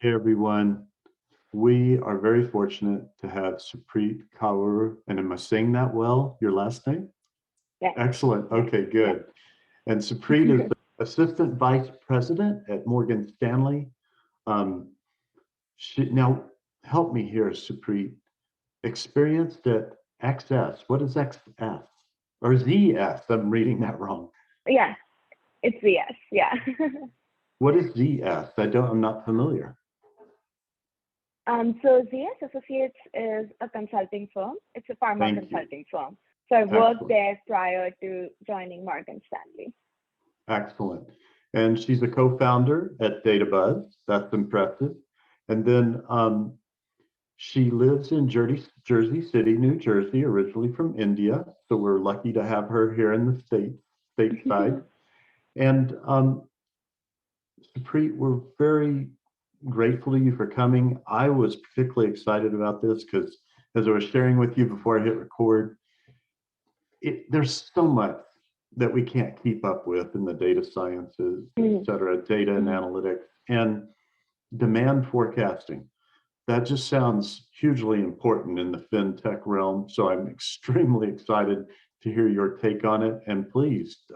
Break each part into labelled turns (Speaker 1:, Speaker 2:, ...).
Speaker 1: Hey everyone, we are very fortunate to have Supreet Kaur, and am I saying that well, your last name?
Speaker 2: Yes,
Speaker 1: Excellent,
Speaker 2: yes,
Speaker 1: okay,
Speaker 2: yes.
Speaker 1: good. And Supreet is the Assistant Vice President at Morgan Stanley. Um, now, help me here, Supreet. Experienced at XS, what is XS? Or ZS, I'm reading that wrong.
Speaker 2: Yeah, it's yes, yeah.
Speaker 1: What is ZS? I'm not familiar.
Speaker 2: So ZS Associates is a consulting firm. It's a pharma
Speaker 1: Thank you,
Speaker 2: consulting firm. So I worked
Speaker 1: excellent.
Speaker 2: there prior to joining Morgan Stanley.
Speaker 1: Excellent. And she's a co-founder at Databuzz. That's impressive. And then she lives in Jersey City, New Jersey, originally from India. So we're lucky to have her here in the stateside. And Supreet, we're very grateful to you for coming. I was particularly excited about this because as I was sharing with you before I hit record, there's so much that we can't keep up with in the data sciences, et
Speaker 2: Mhm,
Speaker 1: cetera, data and
Speaker 2: mhm.
Speaker 1: analytics, and demand forecasting. That just sounds hugely important in the fintech realm. So I'm extremely excited to hear your take on it. And please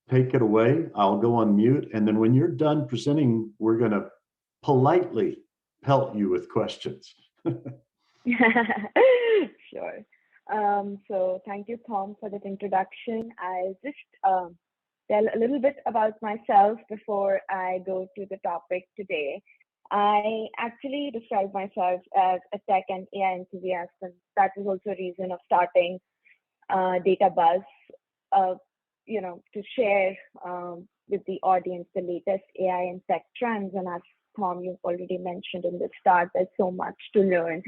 Speaker 1: take it away. I'll go on mute. And then when you're done presenting, we're going to politely pelt you with questions.
Speaker 2: Sure. So thank you, Tom, for that introduction. I'll just tell a little bit about myself before I go to the topic today. I actually describe myself as a tech and AI enthusiast, and that was also a reason of starting Databuzz, uh, to share with the audience the latest AI and tech trends. And as Tom, you've already mentioned in the start, there's so much to learn.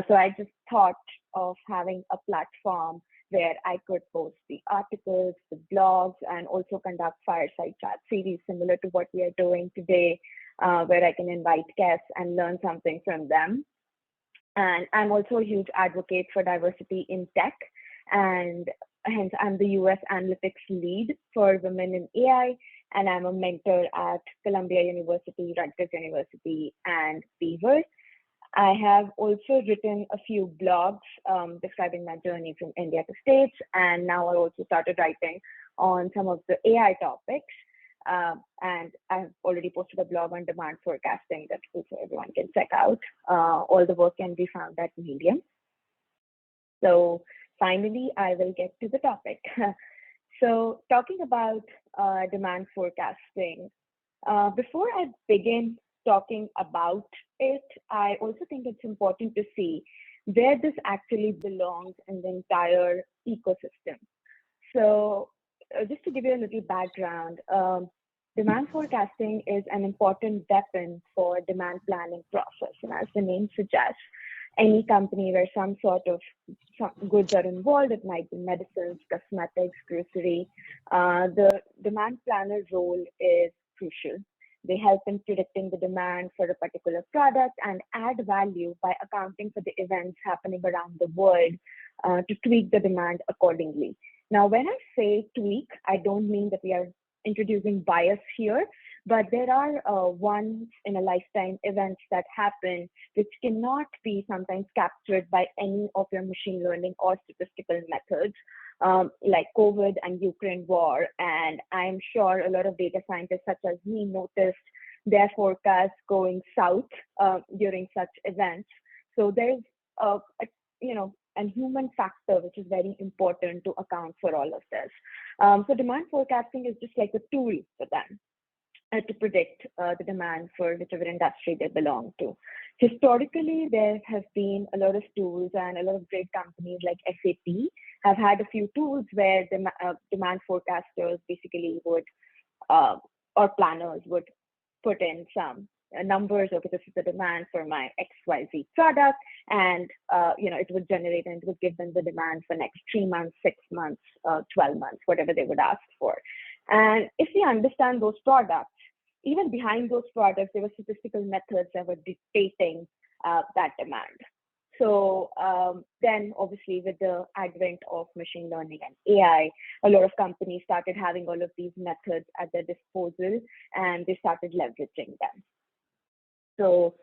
Speaker 2: So I just thought of having a platform where I could post the articles, the blogs, and also conduct fireside chat series similar to what we are doing today, where I can invite guests and learn something from them. And I'm also a huge advocate for diversity in tech. And hence, I'm the US analytics lead for women in AI. And I'm a mentor at Columbia University, Rutgers University, and Beaver. I have also written a few blogs describing my journey from India to States. And now I also started writing on some of the AI topics. And I've already posted a blog on demand forecasting that also everyone can check out. All the work can be found at Medium. So finally, I will get to the topic. So talking about demand forecasting, before I begin talking about it, I also think it's important to see where this actually belongs in the entire ecosystem. So just to give you a little background, demand forecasting is an important weapon for demand planning process. And as the name suggests, any company where some goods are involved, it might be medicines, cosmetics, grocery, the demand planner role is crucial. They help in predicting the demand for a particular product and add value by accounting for the events happening around the world to tweak the demand accordingly. Now, when I say tweak, I don't mean that we are introducing bias here, but there are once in a lifetime events that happen which cannot be sometimes captured by any of your machine learning or statistical methods, like COVID and Ukraine war. And I'm sure a lot of data scientists such as me noticed their forecasts going south during such events. So there's a and human factor which is very important to account for all of this. So demand forecasting is just like a tool for them to predict the demand for whichever industry they belong to. Historically, there have been a lot of tools and a lot of great companies like SAP have had a few tools where the demand forecasters basically would or planners would put in some numbers. Okay, this is the demand for my XYZ product, and it would generate and it would give them the demand for next 3 months, 6 months, 12 months, whatever they would ask for. And if we understand those products, even behind those products, there were statistical methods that were dictating that demand. So then, obviously, with the advent of machine learning and AI, a lot of companies started having all of these methods at their disposal, and they started leveraging them. So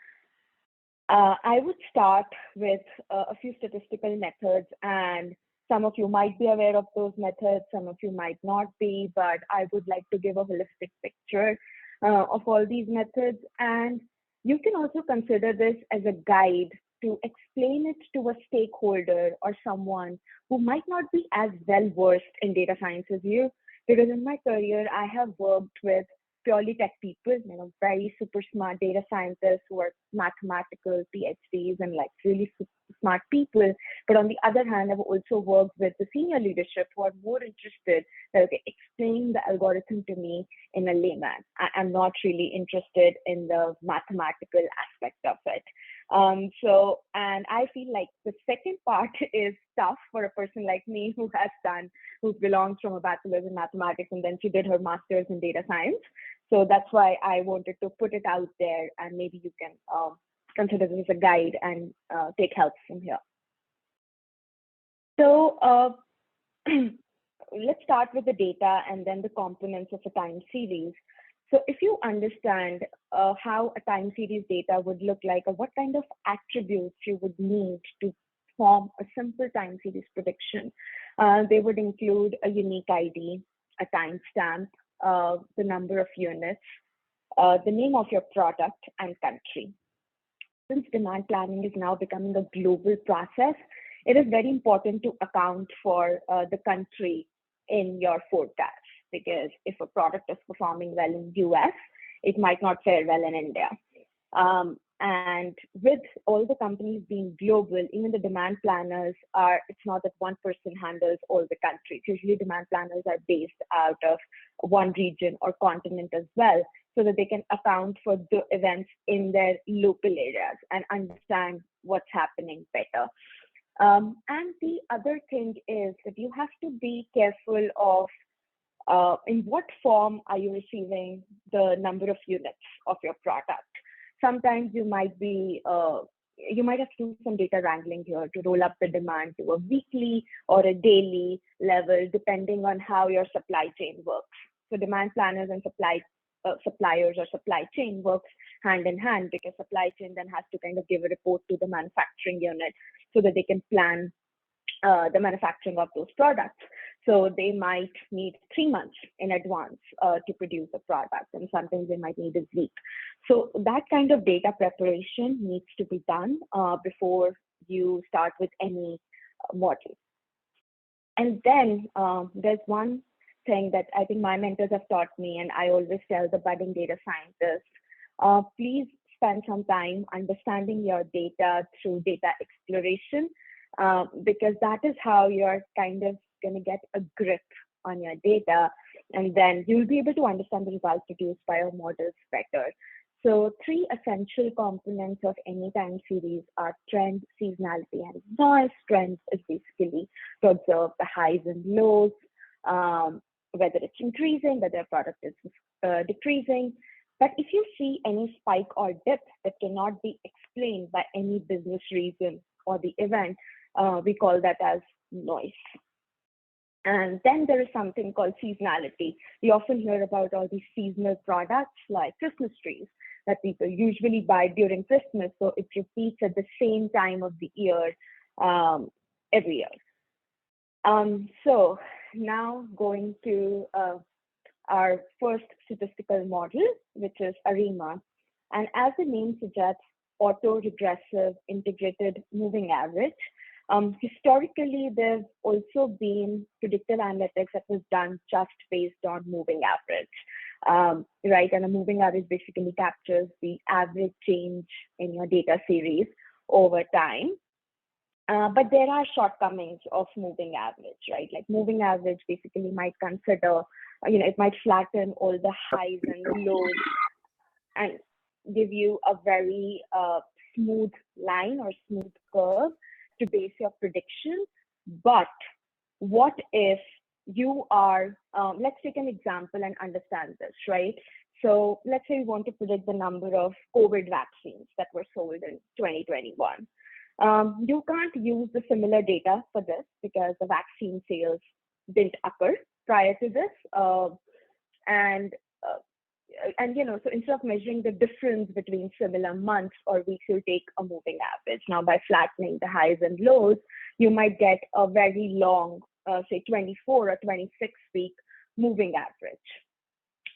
Speaker 2: I would start with a few statistical methods, and some of you might be aware of those methods, some of you might not be, but I would like to give a holistic picture of all these methods. And you can also consider this as a guide to explain it to a stakeholder or someone who might not be as well versed in data science as you. Because in my career, I have worked with purely tech people, very super smart data scientists who are mathematical PhDs and like really super smart people. But on the other hand, I've also worked with the senior leadership who are more interested that, okay, explain the algorithm to me in a layman. I'm not really interested in the mathematical aspect of it. And I feel like the second part is tough for a person like me who belongs from a bachelor's in mathematics, and then she did her master's in data science. So that's why I wanted to put it out there, and maybe you can consider this as a guide and take help from here. So let's start with the data and then the components of a time series. So if you understand how a time series data would look like, or what kind of attributes you would need to form a simple time series prediction, they would include a unique ID, a timestamp, the number of units, the name of your product, and country. Since demand planning is now becoming a global process, it is very important to account for the country in your forecast, because if a product is performing well in US, it might not fare well in India. And with all the companies being global, even the demand planners it's not that one person handles all the countries. Usually demand planners are based out of one region or continent as well, so that they can account for the events in their local areas and understand what's happening better. And the other thing is that you have to be careful of in what form are you receiving the number of units of your product. Sometimes you might have to do some data wrangling here to roll up the demand to a weekly or a daily level, depending on how your supply chain works. So demand planners and suppliers or supply chain works hand in hand, because supply chain then has to kind of give a report to the manufacturing unit so that they can plan the manufacturing of those products. So they might need 3 months in advance to produce a product, and sometimes they might need a week. So that kind of data preparation needs to be done before you start with any model. And then there's one thing that I think my mentors have taught me, and I always tell the budding data scientists, please spend some time understanding your data through data exploration, because that is how you're kind of going to get a grip on your data, and then you'll be able to understand the results produced by your models better. So 3 essential components of any time series are trend, seasonality, and noise. Trends is basically to observe the highs and lows, whether it's increasing, whether a product is decreasing. But if you see any spike or dip that cannot be explained by any business reason or the event, we call that as noise. And then there is something called seasonality. We often hear about all these seasonal products like Christmas trees that people usually buy during Christmas. So it repeats at the same time of the year every year. So now going to our first statistical model, which is ARIMA. And as the name suggests, auto-regressive integrated moving average. Historically, there's also been predictive analytics that was done just based on moving average, right? And a moving average basically captures the average change in your data series over time. But there are shortcomings of moving average, right? Like moving average basically might consider, it might flatten all the highs and lows and give you a very smooth line or smooth curve to base your prediction. But what if you are, let's take an example and understand this, right? So let's say we want to predict the number of COVID vaccines that were sold in 2021. You can't use the similar data for this because the vaccine sales didn't occur prior to this. and so instead of measuring the difference between similar months or weeks, you'll take a moving average. Now, by flattening the highs and lows, you might get a very long, say 24 or 26-week moving average.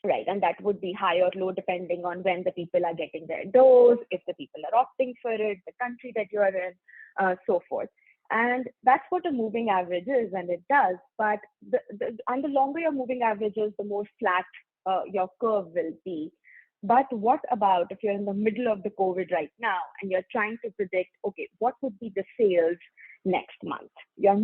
Speaker 2: Right, and that would be high or low depending on when the people are getting their dose, if the people are opting for it, the country that you're in, so forth. And that's what a moving average is, and it does. But the longer your moving average is, the more flat your curve will be. But what about if you're in the middle of the COVID right now and you're trying to predict, okay, what would be the sales next month? Your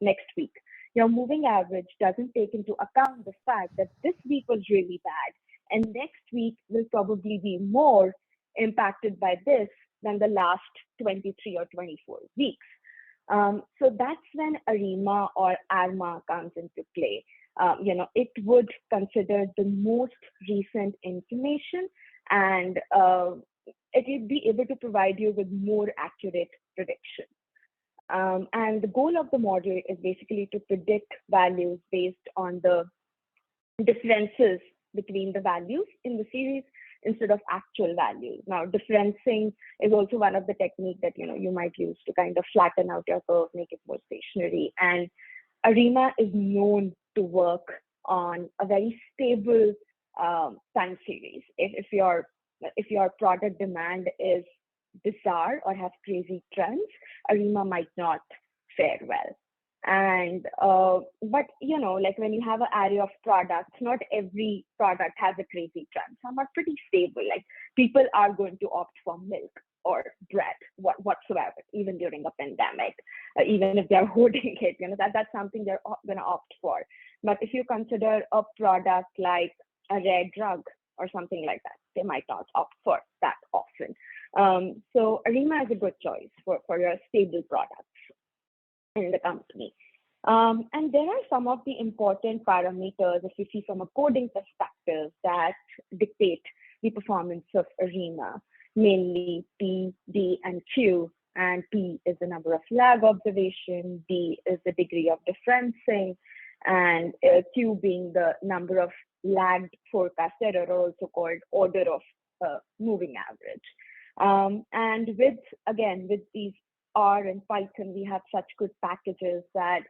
Speaker 2: next week. Your moving average doesn't take into account the fact that this week was really bad, and next week will probably be more impacted by this than the last 23 or 24 weeks. So that's when ARIMA or ARMA comes into play. It would consider the most recent information, and it will be able to provide you with more accurate prediction. And the goal of the model is basically to predict values based on the differences between the values in the series instead of actual values. Now, differencing is also one of the techniques that you might use to kind of flatten out your curve, make it more stationary. And ARIMA is known to work on a very stable time series. If your product demand is bizarre or have crazy trends, ARIMA might not fare well. And but like when you have an array of products, not every product has a crazy trend. Some are pretty stable. Like people are going to opt for milk or bread, whatsoever, even during a pandemic, even if they're hoarding it. That's something they're going to opt for. But if you consider a product like a rare drug or something like that, they might not opt for that often. So ARIMA is a good choice for your stable products in the company. And there are some of the important parameters, if you see from a coding perspective, that dictate the performance of ARIMA, mainly P, D, and Q. And P is the number of lag observation, D is the degree of differencing, and Q being the number of lagged forecast error, or also called order of moving average. And with these R and Python, we have such good packages that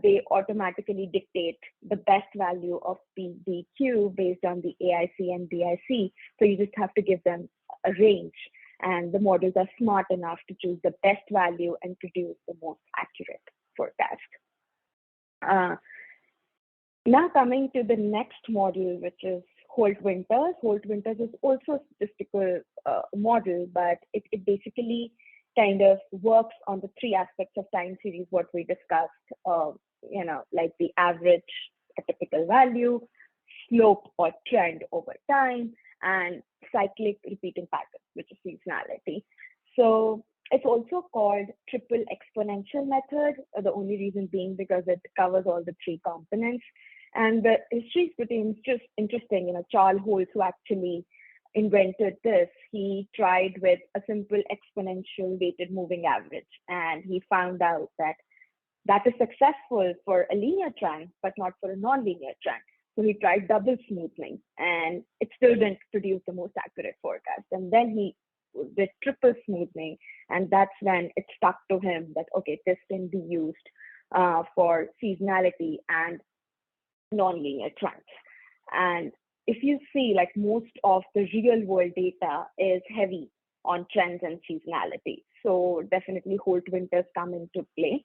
Speaker 2: they automatically dictate the best value of PDQ based on the AIC and DIC. So you just have to give them a range, and the models are smart enough to choose the best value and produce the most accurate forecast. Now coming to the next model, which is Holt-Winters. Holt-Winters is also a statistical model, but it basically kind of works on the three aspects of time series, what we discussed, like the average, a typical value, slope or trend over time, and cyclic repeating pattern, which is seasonality. So it's also called triple exponential method, the only reason being because it covers all the three components. And the history is pretty just interesting. Charles Holt, who actually invented this, he tried with a simple exponential weighted moving average, and he found out that is successful for a linear trend, but not for a non-linear trend. So he tried double smoothing, and it still didn't produce the most accurate forecast. And then he did triple smoothing, and that's when it stuck to him that, okay, this can be used for seasonality and non-linear trends. And if you see, like, most of the real world data is heavy on trends and seasonality. So definitely Holt-Winters come into play.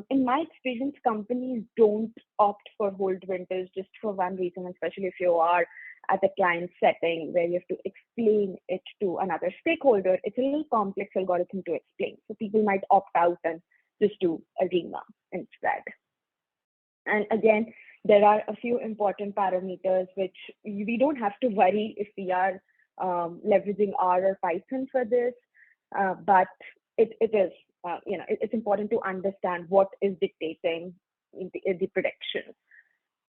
Speaker 2: In my experience, companies don't opt for Holt-Winters just for one reason, especially if you are at a client setting where you have to explain it to another stakeholder. It's a little complex algorithm to explain. So people might opt out and just do ARIMA instead. And again, there are a few important parameters which we don't have to worry if we are leveraging R or Python for this, but it is, it's important to understand what is dictating the prediction.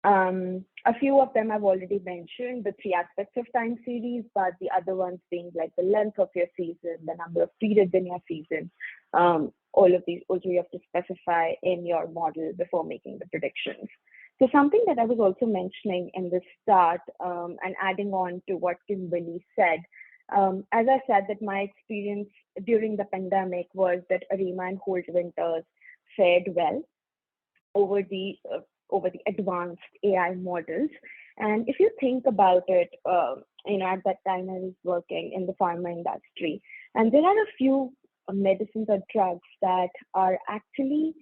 Speaker 2: A few of them I've already mentioned, the three aspects of time series, but the other ones being like the length of your season, the number of periods in your season. All of these also you have to specify in your model before making the predictions. So something that I was also mentioning in the start, and adding on to what Kimberly said, as I said, that my experience during the pandemic was that ARIMA and Holt Winters fared well over the advanced AI models. And if you think about it, at that time I was working in the pharma industry, and there are a few medicines or drugs that are actually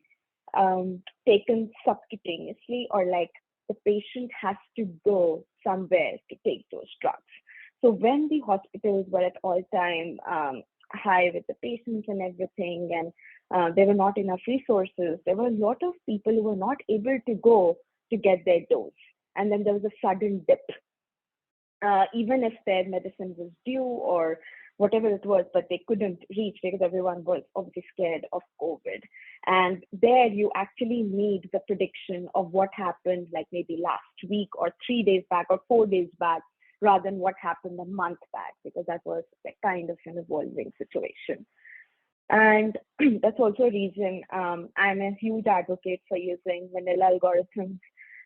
Speaker 2: taken subcutaneously, or like the patient has to go somewhere to take those drugs. So when the hospitals were at all time high with the patients and everything, and there were not enough resources, there were a lot of people who were not able to go to get their dose. And then there was a sudden dip, even if their medicine was due or whatever it was, but they couldn't reach because everyone was obviously scared of COVID. And there you actually need the prediction of what happened, like maybe last week or 3 days back or 4 days back, rather than what happened a month back, because that was a kind of an evolving situation. And that's also a reason I'm a huge advocate for using vanilla algorithms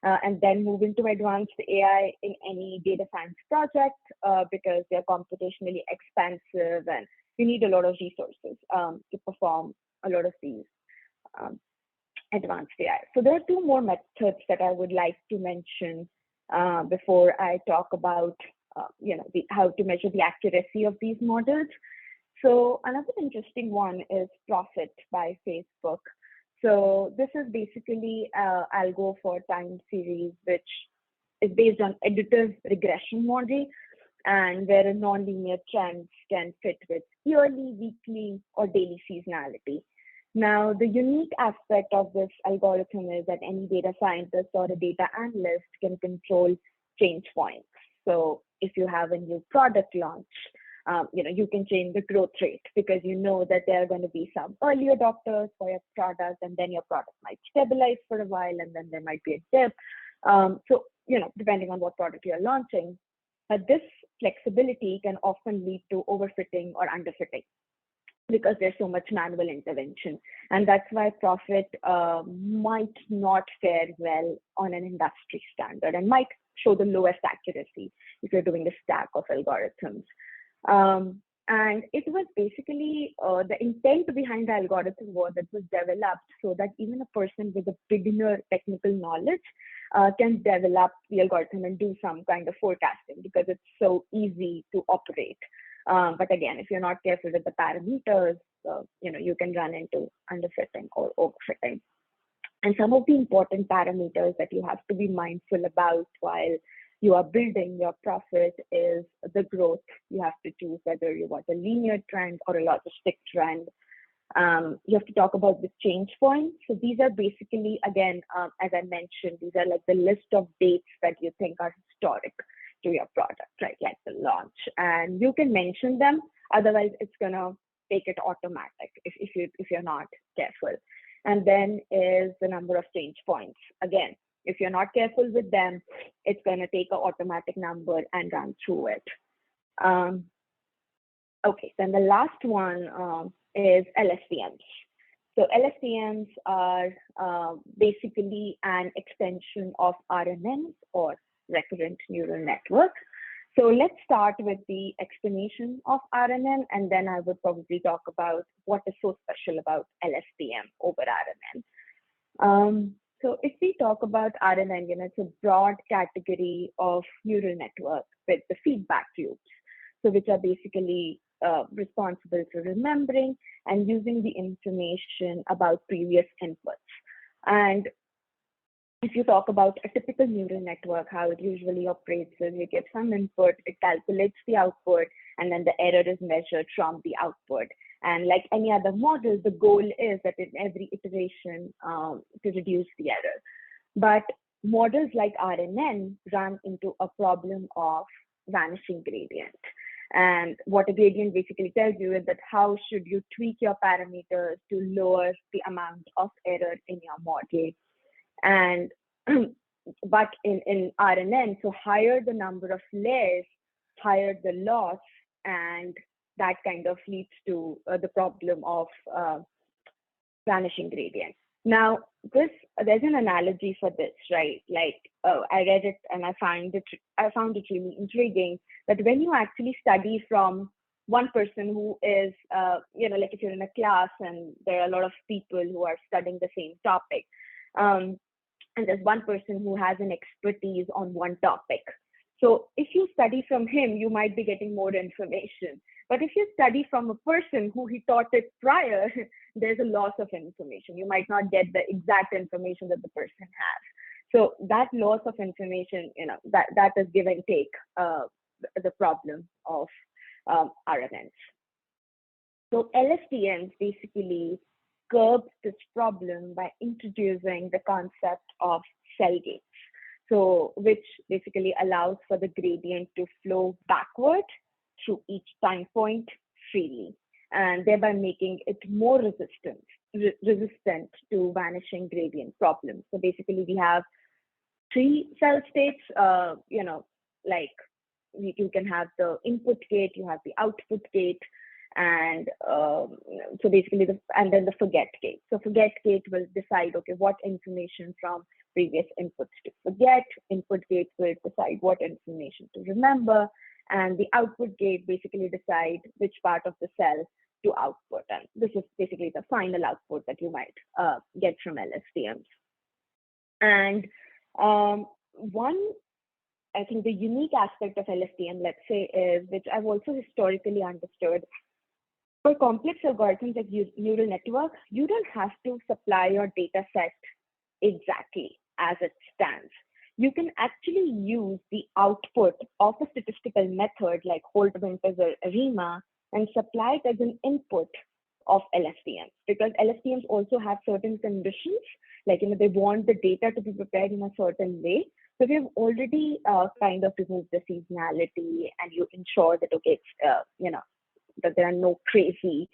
Speaker 2: and then move into advanced AI in any data science project, because they're computationally expensive and you need a lot of resources to perform a lot of these advanced AI. So there are two more methods that I would like to mention before I talk about how to measure the accuracy of these models. So another interesting one is Profit by Facebook. So this is basically algo for time series, which is based on additive regression model, and where a nonlinear trends can fit with yearly, weekly, or daily seasonality. Now, the unique aspect of this algorithm is that any data scientist or a data analyst can control change points. So if you have a new product launch, you can change the growth rate, because you know that there are going to be some early adopters for your product, and then your product might stabilize for a while, and then there might be a dip. Depending on what product you're launching. But this flexibility can often lead to overfitting or underfitting, because there's so much manual intervention. And that's why Profit might not fare well on an industry standard and might show the lowest accuracy if you're doing a stack of algorithms. And it was basically the intent behind the algorithm was that was developed so that even a person with a beginner technical knowledge can develop the algorithm and do some kind of forecasting, because it's so easy to operate. But again, if you're not careful with the parameters, you can run into underfitting or overfitting. And some of the important parameters that you have to be mindful about while you are building your Profit is the growth. You have to choose whether you want a linear trend or a logistic trend. You have to talk about the change points. So these are basically, again, as I mentioned, these are like the list of dates that you think are historic to your product, right? Like the launch. And you can mention them, otherwise it's gonna take it automatic if you're not careful. And then is the number of change points. Again, if you're not careful with them, it's gonna take an automatic number and run through it. Okay, then the last one is LSTMs. So LSTMs are basically an extension of RNNs, or recurrent neural network. So let's start with the explanation of RNN, and then I would probably talk about what is so special about LSTM over RNN. So if we talk about RNN, it's a broad category of neural network with the feedback loops, so which are basically responsible for remembering and using the information about previous inputs. And if you talk about a typical neural network, how it usually operates is you give some input, it calculates the output, and then the error is measured from the output. And like any other model, the goal is that in every iteration to reduce the error. But models like RNN run into a problem of vanishing gradient. And what a gradient basically tells you is that how should you tweak your parameters to lower the amount of error in your model. And but in RNN, so higher the number of layers, higher the loss, and that kind of leads to the problem of vanishing gradient. Now, there's an analogy for this, right? Like, I read it and I found it really intriguing that when you actually study from one person who is, like if you're in a class and there are a lot of people who are studying the same topic, um, and there's one person who has an expertise on one topic. So if you study from him, you might be getting more information. But if you study from a person who he taught it prior, there's a loss of information. You might not get the exact information that the person has. So that loss of information, that is give and take, the problem of RNNs. So LSTMs basically curb this problem by introducing the concept of cell gates. So which basically allows for the gradient to flow backward through each time point freely, and thereby making it more resistant to vanishing gradient problems. So basically we have three cell states, like you can have the input gate, you have the output gate, and so basically and then the forget gate. So forget gate will decide, okay, what information from previous inputs to forget. Input gate will decide what information to remember, and the output gate basically decide which part of the cell to output. And this is basically the final output that you might get from LSTMs. And one, I think the unique aspect of LSTM, let's say, is, which I've also historically understood, for complex algorithms like neural networks, you don't have to supply your data set exactly as it stands. You can actually use the output of a statistical method like Holt-Winters or ARIMA and supply it as an input of LSTMs, because LSTMs also have certain conditions, like they want the data to be prepared in a certain way. So we have already kind of removed the seasonality, and you ensure that, okay, it's, that there are no crazy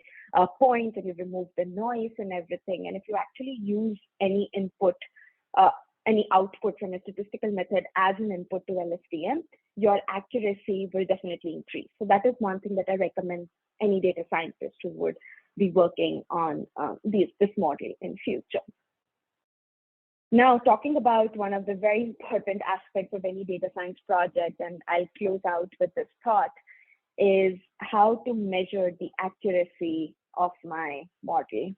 Speaker 2: points, and you remove the noise and everything. And if you actually use any input, any output from a statistical method as an input to LSTM, your accuracy will definitely increase. So that is one thing that I recommend any data scientist who would be working on this model in future. Now, talking about one of the very important aspects of any data science project, and I'll close out with this thought, is how to measure the accuracy of my model.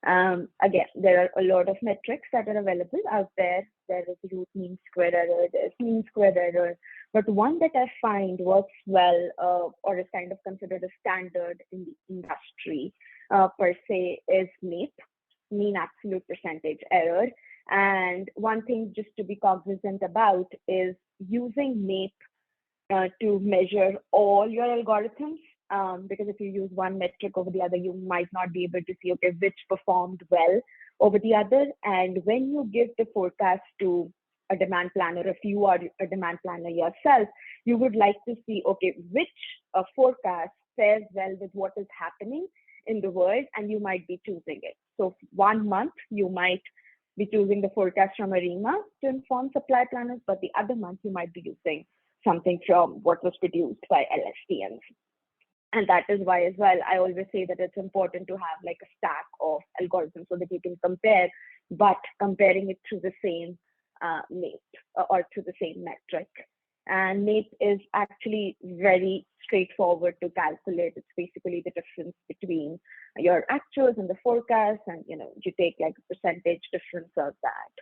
Speaker 2: Again, there are a lot of metrics that are available out there. There is root mean square error, there's mean square error, but one that I find works well or is kind of considered a standard in the industry per se is MAPE, mean absolute percentage error. And one thing just to be cognizant about is using MAPE to measure all your algorithms, because if you use one metric over the other, you might not be able to see, okay, which performed well over the other. And when you give the forecast to a demand planner, if you are a demand planner yourself, you would like to see, okay, which forecast fares well with what is happening in the world, and you might be choosing it. So 1 month, you might be choosing the forecast from ARIMA to inform supply planners, but the other month, you might be using something from what was produced by LSTMs. And that is why as well, I always say that it's important to have like a stack of algorithms so that you can compare, but comparing it to the same MAPE or to the same metric. And MAPE is actually very straightforward to calculate. It's basically the difference between your actuals and the forecast, and you take like a percentage difference of that.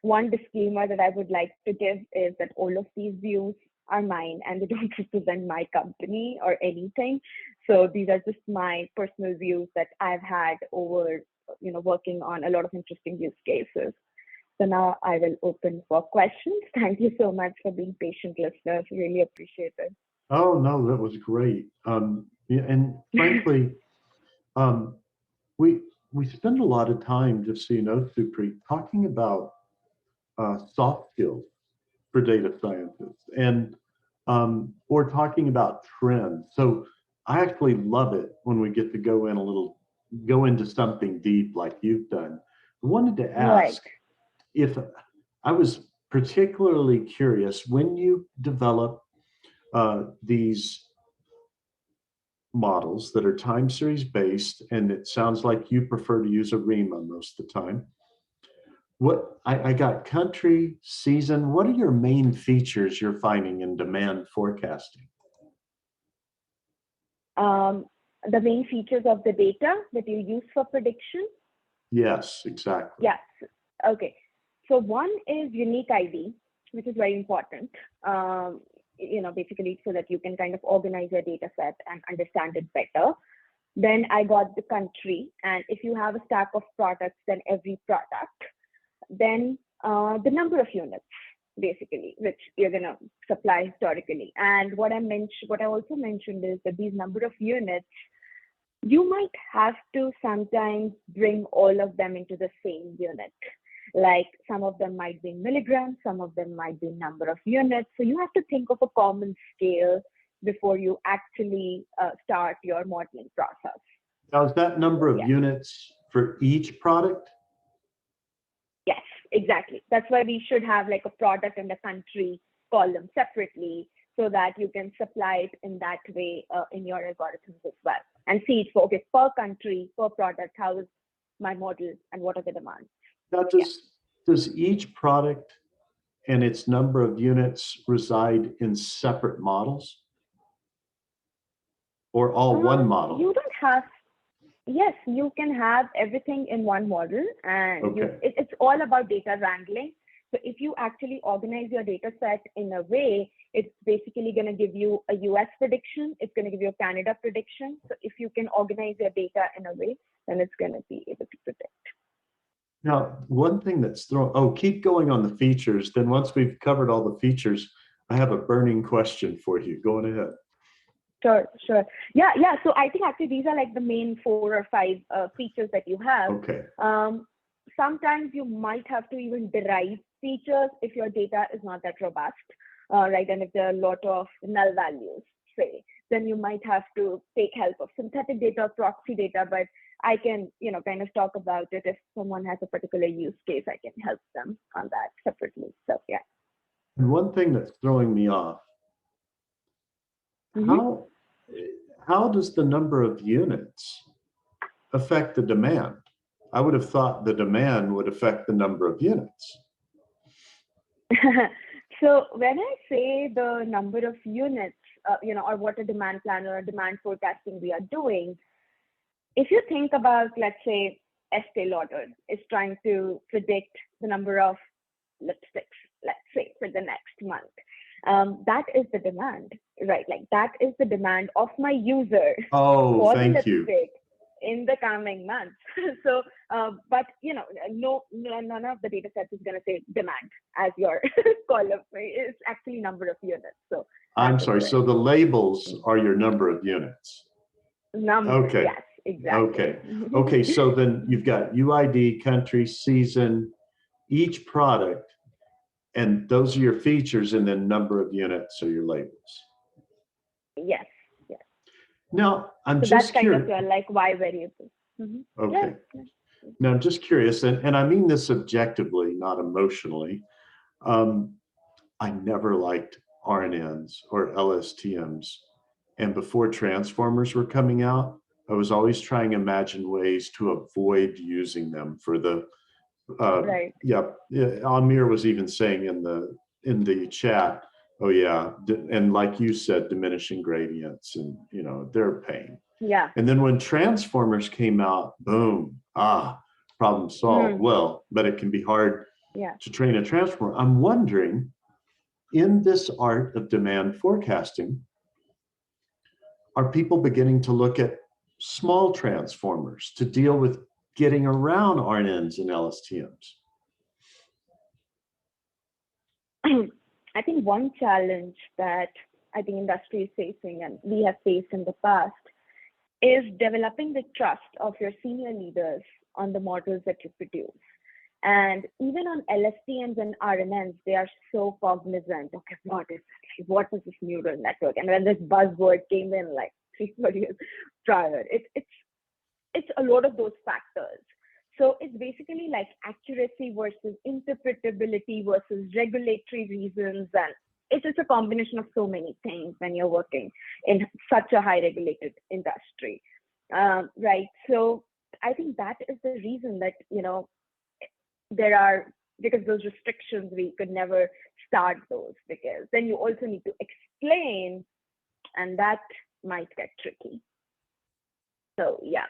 Speaker 2: One disclaimer that I would like to give is that all of these views are mine and they don't represent my company or anything. So these are just my personal views that I've had over, working on a lot of interesting use cases. So now I will open for questions. Thank you so much for being patient listeners. Really appreciate it.
Speaker 1: Oh, no, that was great. Yeah, and frankly, we spend a lot of time, just so you know, Supreet, talking about soft skills for data scientists, and or talking about trends. So I actually love it when we get to go into something deep like you've done. I wanted to ask if I was particularly curious when you develop these models that are time series based, and it sounds like you prefer to use ARIMA most of the time. What I got country, season. What are your main features you're finding in demand forecasting?
Speaker 2: The main features of the data that you use for prediction?
Speaker 1: Yes, exactly.
Speaker 2: Yes. Okay. So one is unique ID, which is very important. Basically so that you can kind of organize your data set and understand it better. Then I got the country, and if you have a stack of products, then every product. Then the number of units, basically, which you're gonna supply historically. And what I also mentioned is that these number of units, you might have to sometimes bring all of them into the same unit. Like some of them might be milligrams, some of them might be number of units. So you have to think of a common scale before you actually start your modeling process.
Speaker 1: Now, is that number of units for each product?
Speaker 2: Yes, exactly. That's why we should have like a product and a country column separately so that you can supply it in that way in your algorithms as well. And see it for, okay, per country, per product, how is my model and what are the demands?
Speaker 1: Now, does each product and its number of units reside in separate models? Or all one model?
Speaker 2: You don't have, yes, you can have everything in one model, and it's all about data wrangling. So if you actually organize your data set in a way, it's basically going to give you a US prediction, it's going to give you a Canada prediction. So if you can organize your data in a way, then it's going to be able to predict.
Speaker 1: Now, one thing that's keep going on the features. Then once we've covered all the features, I have a burning question for you. Go on ahead.
Speaker 2: Sure. Yeah. So I think actually these are like the main 4 or 5 features that you have.
Speaker 1: Okay.
Speaker 2: Sometimes you might have to even derive features if your data is not that robust, right? And if there are a lot of null values, say, then you might have to take help of synthetic data or proxy data. But I can, kind of talk about it. If someone has a particular use case, I can help them on that separately. So yeah.
Speaker 1: And one thing that's throwing me off, how does the number of units affect the demand? I would have thought the demand would affect the number of units.
Speaker 2: So when I say the number of units, or what a demand plan or a demand forecasting we are doing, if you think about, let's say, Estee Lauder is trying to predict the number of lipsticks, let's say, for the next month. That is the demand, right? Like that is the demand of my user
Speaker 1: for the
Speaker 2: lipstick in the coming months. So, but none of the data sets is going to say demand as your column. It's actually number of units. So
Speaker 1: I'm sorry. So the labels are your number of units.
Speaker 2: Okay. Yes, exactly.
Speaker 1: Okay. So then you've got UID, country, season, each product, and those are your features, and then number of units are your labels.
Speaker 2: Yes.
Speaker 1: Now, I'm just curious.
Speaker 2: That's kind of your like why variable.
Speaker 1: Okay. Yeah. Now, I'm just curious, and I mean this objectively, not emotionally. I never liked RNNs or LSTMs. And before transformers were coming out, I was always trying to imagine ways to avoid using them for the
Speaker 2: right.
Speaker 1: Yeah, Amir was even saying in the chat, oh yeah, and like you said, diminishing gradients, and they're a pain.
Speaker 2: Yeah.
Speaker 1: And then when transformers came out, boom, problem solved. Well, but it can be hard to train a transformer. I'm wondering, in this art of demand forecasting, are people beginning to look at small transformers to deal with getting around RNNs and LSTMs?
Speaker 2: I think one challenge that I think industry is facing, and we have faced in the past, is developing the trust of your senior leaders on the models that you produce. And even on LSTMs and RNNs, they are so cognizant. Okay, what is this neural network? And when this buzzword came in like 3-4 years prior, it's a lot of those factors. So it's basically like accuracy versus interpretability versus regulatory reasons. And it's just a combination of so many things when you're working in such a high regulated industry, right? So I think that is the reason that, there are, because those restrictions, we could never start those, because then you also need to explain, and that might get tricky. So yeah,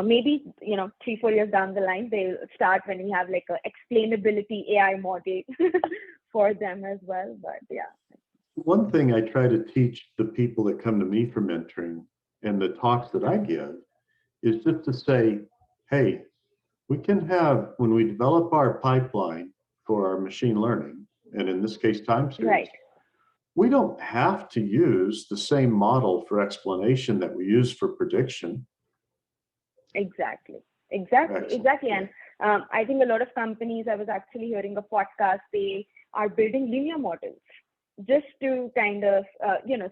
Speaker 2: maybe 3-4 years down the line, they'll start when we have like a explainability AI model for them as well. But yeah.
Speaker 1: One thing I try to teach the people that come to me for mentoring and the talks that I give is just to say, hey, we can have, when we develop our pipeline for our machine learning, and in this case, time series,
Speaker 2: Right.
Speaker 1: we don't have to use the same model for explanation that we use for prediction.
Speaker 2: Exactly.
Speaker 1: Excellent.
Speaker 2: And I think a lot of companies, I was actually hearing a podcast, they are building linear models just to kind of,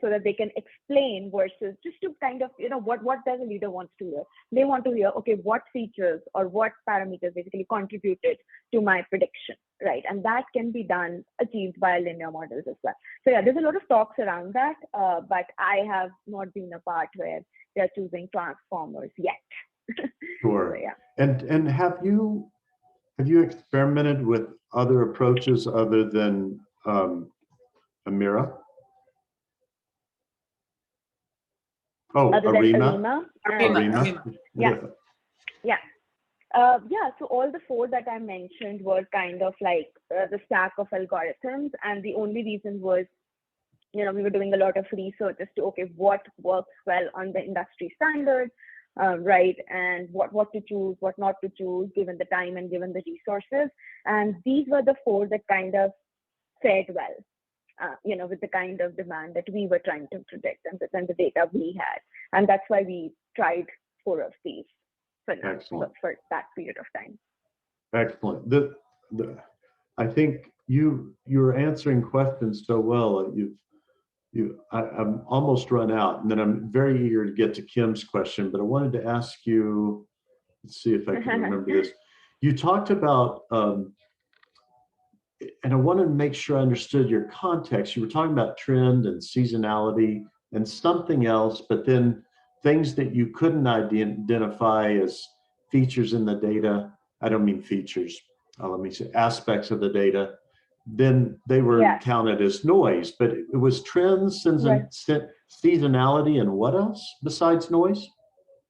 Speaker 2: so that they can explain, versus just to kind of, what does a leader wants to hear? They want to hear, okay, what features or what parameters basically contributed to my prediction, right? And that can be achieved by linear models as well. So yeah, there's a lot of talks around that, but I have not been a part where they're choosing transformers yet.
Speaker 1: Sure.
Speaker 2: So, yeah.
Speaker 1: And have you experimented with other approaches other than AMIRA? Oh,
Speaker 2: Other than
Speaker 1: ARIMA.
Speaker 2: ARIMA. Yeah. So all the 4 that I mentioned were kind of like the stack of algorithms, and the only reason was, we were doing a lot of research as to, okay, what works well on the industry standard, right, and what to choose, what not to choose, given the time and given the resources. And these were the 4 that kind of fared well, with the kind of demand that we were trying to predict and the data we had. And that's why we tried 4 of these for that period of time.
Speaker 1: Excellent. I think you're answering questions so well. I'm almost run out, and then I'm very eager to get to Kim's question, but I wanted to ask you, let's see if I can remember this. You talked about, and I wanted to make sure I understood your context. You were talking about trend and seasonality and something else, but then things that you couldn't identify as features in the data. I don't mean features, let me say aspects of the data. Then they were counted as noise, but it was trends, seasonality, and what else besides noise?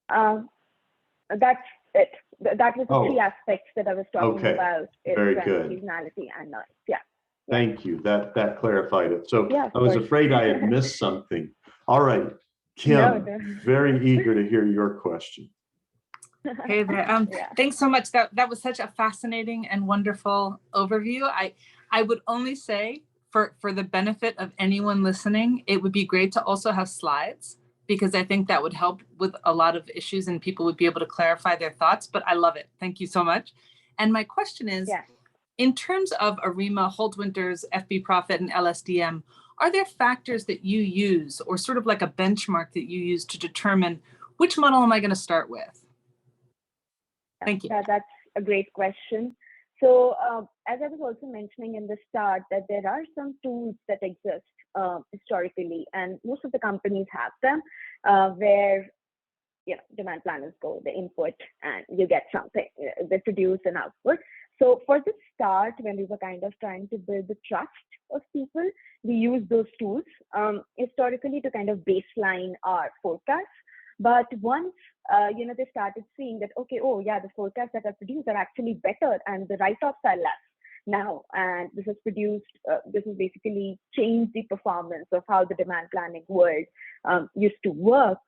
Speaker 2: That's it. That was the 3 aspects that I was talking about.
Speaker 1: Very good.
Speaker 2: Seasonality and noise. Yeah.
Speaker 1: Thank you. That clarified it. So I was afraid I had missed something. All right, Kim, very eager to hear your question.
Speaker 3: Hey there. Thanks so much. That was such a fascinating and wonderful overview. I would only say, for the benefit of anyone listening, it would be great to also have slides, because I think that would help with a lot of issues and people would be able to clarify their thoughts. But I love it. Thank you so much. And my question is, in terms of ARIMA, Holdwinter's, FB Profit, and LSDM, are there factors that you use, or sort of like a benchmark that you use, to determine which model am I going to start with? Thank you.
Speaker 2: That's a great question. So as I was also mentioning in the start, that there are some tools that exist historically, and most of the companies have them, where demand planners go, they input, and you get something, they produce an output. So for the start, when we were kind of trying to build the trust of people, we use those tools historically to kind of baseline our forecasts. But once they started seeing that, okay, the forecasts that are produced are actually better, and the write-offs are less now, and this has basically changed the performance of how the demand planning world used to work.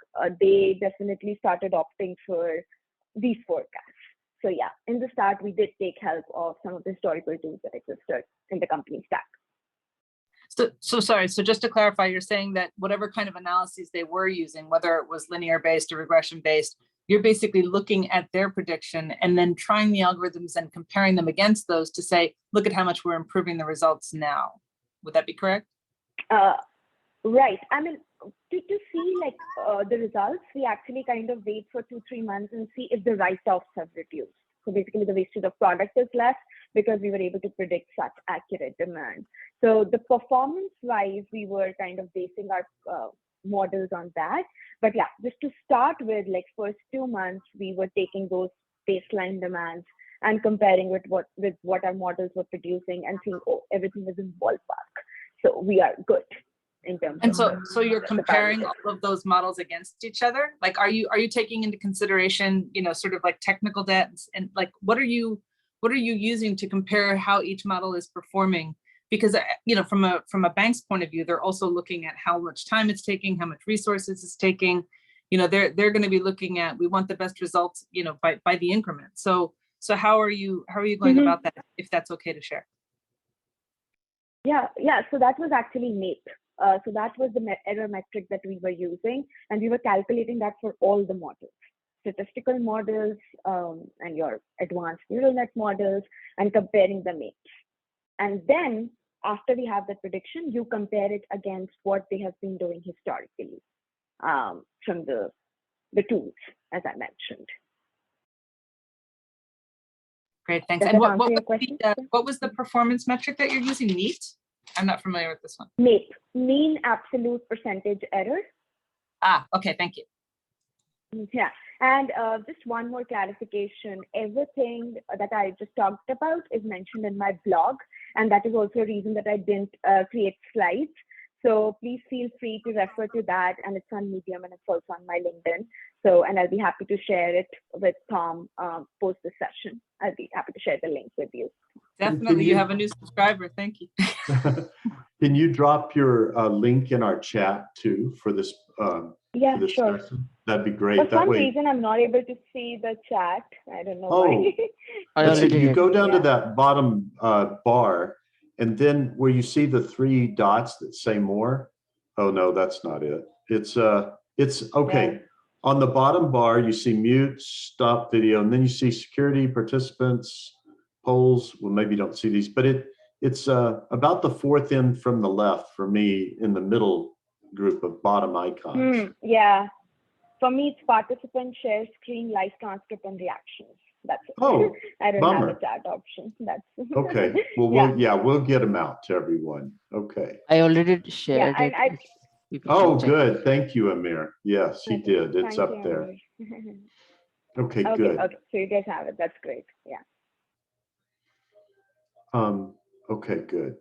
Speaker 2: They definitely started opting for these forecasts. So yeah, in the start, we did take help of some of the historical tools that existed in the company stack.
Speaker 3: So sorry, so just to clarify, you're saying that whatever kind of analyses they were using, whether it was linear based or regression based, you're basically looking at their prediction and then trying the algorithms and comparing them against those to say, look at how much we're improving the results now. Would that be correct?
Speaker 2: Right. I mean, to see the results, we actually kind of wait for 2-3 months and see if the write-offs have reduced. So basically the wastage of product is less because we were able to predict such accurate demand. So the performance wise, we were kind of basing our models on that. But yeah, just to start with, like first 2 months, we were taking those baseline demands and comparing with what our models were producing and seeing, oh, everything is in ballpark. So we are good in terms
Speaker 3: and
Speaker 2: of
Speaker 3: so you're comparing all of those models against each other. Like, are you taking into consideration, sort of like technical debt, and like what are you using to compare how each model is performing? Because from a bank's point of view, they're also looking at how much time it's taking, how much resources it's taking. They're going to be looking at, we want the best results, by the increment. So how are you going about that, if that's okay to share?
Speaker 2: Yeah. So that was actually MAPE. So that was the error metric that we were using, and we were calculating that for all the models, statistical models, and your advanced neural net models, and comparing the MAPEs. And then after we have the prediction, you compare it against what they have been doing historically from the tools, as I mentioned.
Speaker 3: Great, thanks.
Speaker 2: Does
Speaker 3: And what was the performance metric that you're using? NEAT? I'm not familiar with this one.
Speaker 2: MAPE, mean absolute percentage error.
Speaker 3: Okay, thank you.
Speaker 2: Yeah, and just one more clarification. Everything that I just talked about is mentioned in my blog, and that is also a reason that I didn't create slides. So please feel free to refer to that, and it's on Medium and it's also on my LinkedIn. So, and I'll be happy to share it with Tom post the session. I'll be happy to share the link with you.
Speaker 3: Definitely, you have a new subscriber. Thank you.
Speaker 1: Can you drop your link in our chat too for this?
Speaker 2: Yeah,
Speaker 1: for this
Speaker 2: sure.
Speaker 1: session? That'd be great.
Speaker 2: For some reason, I'm not able to see the chat. I don't know
Speaker 1: why. Let's see, you go down to that bottom bar, and then where you see the 3 dots that say more. Oh no, that's not it. It's okay. Yeah. On the bottom bar, you see mute, stop video, and then you see security, participants, polls. Well, maybe you don't see these, but it's about the 4th end from the left for me, in the middle group of bottom icons.
Speaker 2: Yeah, for me it's participant, share screen, live transcript, and reactions. That's it.
Speaker 1: Oh,
Speaker 2: I don't have a chat option. That's
Speaker 1: okay. Well, we'll get them out to everyone. Okay.
Speaker 4: I already shared it.
Speaker 1: Oh, good. Thank you, Amir. Yes, he did. It's
Speaker 2: Thank
Speaker 1: up
Speaker 2: you,
Speaker 1: there. Okay,
Speaker 2: okay,
Speaker 1: good.
Speaker 2: Okay, so you guys have it. That's great. Yeah.
Speaker 1: Okay, good.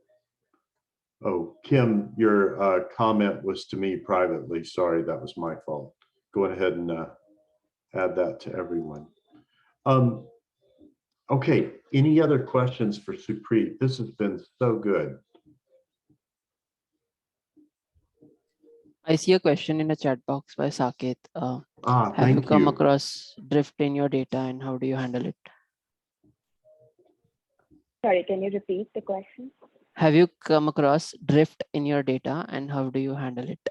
Speaker 1: Oh, Kim, your comment was to me privately. Sorry, that was my fault. Go ahead and add that to everyone. Okay, any other questions for Supreet? This has been so good.
Speaker 4: I see a question in the chat box by Saket. Have you come across drift in your data, and how do you handle it?
Speaker 2: Sorry, can you repeat the question?
Speaker 4: Have you come across drift in your data, and how do you handle it?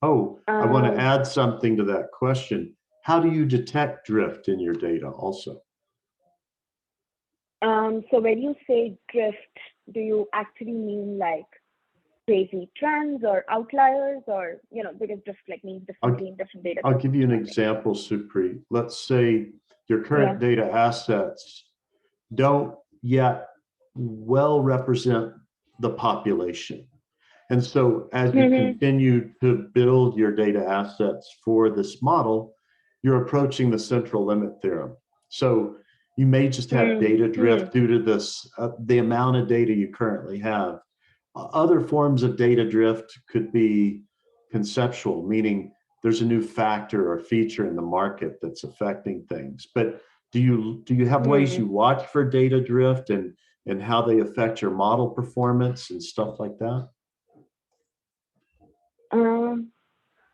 Speaker 1: Oh, I want to add something to that question. How do you detect drift in your data also?
Speaker 2: So when you say drift, do you actually mean like crazy trends or outliers, or, because drift like means differently in different data?
Speaker 1: I'll give you an example, Supreet. Let's say your current data assets don't yet well represent the population. And so as you continue to build your data assets for this model, you're approaching the central limit theorem. So you may just have data drift due to this, the amount of data you currently have. Other forms of data drift could be conceptual, meaning there's a new factor or feature in the market that's affecting things. But do you have ways you watch for data drift and how they affect your model performance and stuff like that?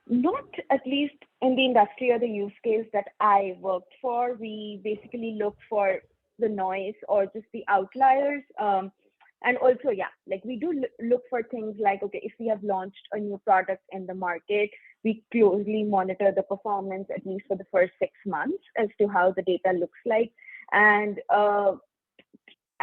Speaker 2: Not at least in the industry or the use case that I worked for. We basically look for the noise or just the outliers. And also, like we do look for things like, okay, if we have launched a new product in the market, we closely monitor the performance at least for the first 6 months as to how the data looks like. And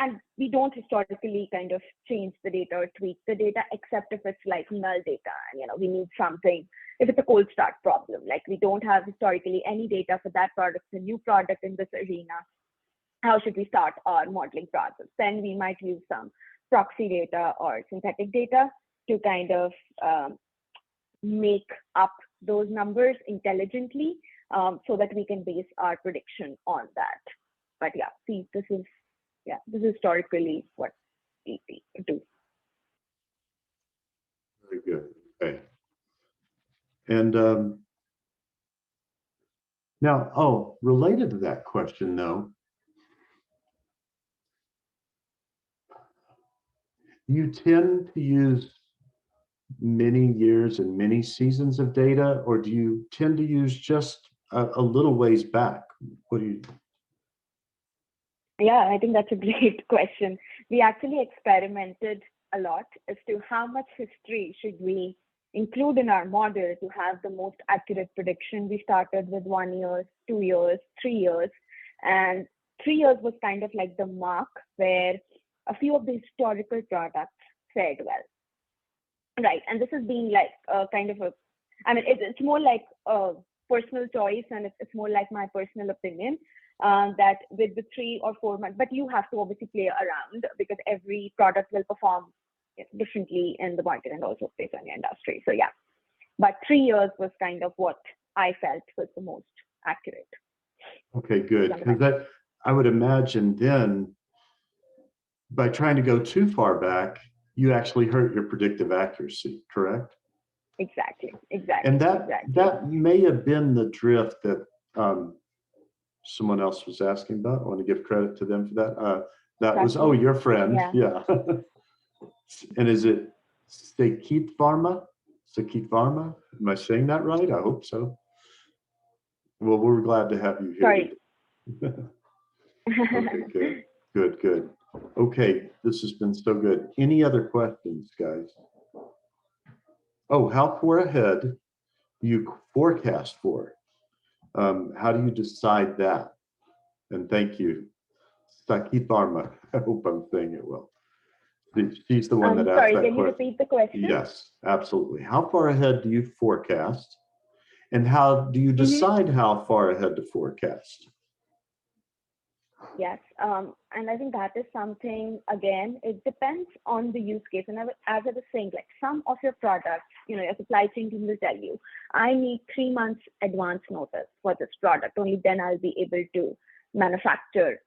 Speaker 2: and we don't historically kind of change the data or tweak the data, except if it's like null data and we need something. If it's a cold start problem, like we don't have historically any data for that product, it's a new product in this arena. How should we start our modeling process? Then we might use some proxy data or synthetic data to kind of make up those numbers intelligently, so that we can base our prediction on that. But yeah, see, this is historically what we do.
Speaker 1: Very good. Okay. And now, related to that question though, you tend to use many years and many seasons of data, or do you tend to use just a little ways back? What do you?
Speaker 2: Yeah, I think that's a great question. We actually experimented a lot as to how much history should we include in our model to have the most accurate prediction. We started with 1 year, 2 years, 3 years, and 3 years was kind of like the mark where a few of the historical products fared well, right? And this has been like it's more like a personal choice, and it's more like my personal opinion, that with the 3 or 4 months, but you have to obviously play around because every product will perform differently in the market and also based on your industry. So yeah, but 3 years was kind of what I felt was the most accurate.
Speaker 1: Okay, good. Because I would imagine then, by trying to go too far back, you actually hurt your predictive accuracy, correct?
Speaker 2: Exactly.
Speaker 1: And that may have been the drift that someone else was asking about. I want to give credit to them for that. That was, your friend. Yeah. And is it Sakit Pharma? Am I saying that right? I hope so. Well, we're glad to have you here.
Speaker 2: Sorry.
Speaker 1: Okay, good. Okay, this has been so good. Any other questions, guys? Oh, how far ahead do you forecast for? How do you decide that? And thank you, Sakit Pharma. I hope I'm saying it well. She's the one that asked that question.
Speaker 2: Sorry, can you repeat the question?
Speaker 1: Yes, absolutely. How far ahead do you forecast? And how do you decide how far ahead to forecast?
Speaker 2: Yes, and I think that is something, again, it depends on the use case. And as I was saying, like some of your products, your supply chain team will tell you, I need 3 months advance notice for this product. Only then I'll be able to manufacture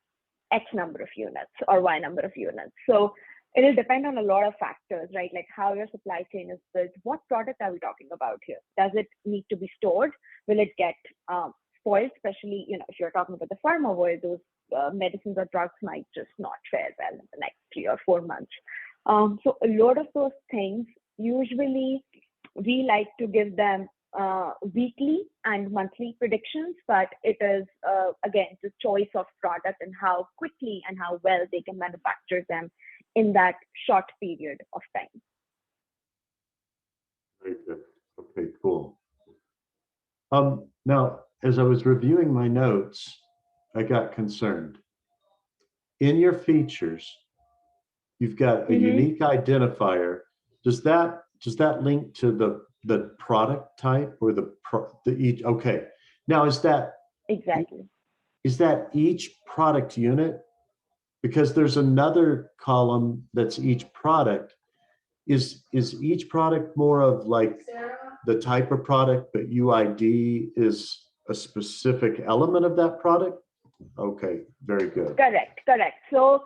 Speaker 2: X number of units or Y number of units. So it'll depend on a lot of factors, right? Like how your supply chain is built. What product are we talking about here? Does it need to be stored? Will it get spoiled? Especially, if you're talking about the pharma world, those medicines or drugs might just not fare well in the next 3 or 4 months. So a lot of those things, usually we like to give them weekly and monthly predictions, but it is, again, the choice of product and how quickly and how well they can manufacture them in that short period of time.
Speaker 1: Very good. Okay, cool. Now, as I was reviewing my notes, I got concerned. In your features, you've got a unique identifier. Does that link to the product type or each? Okay. Now, is that each product unit? Because there's another column that's each product. Is each product more of like the type of product, but UID is a specific element of that product? Okay, very good.
Speaker 2: Correct. So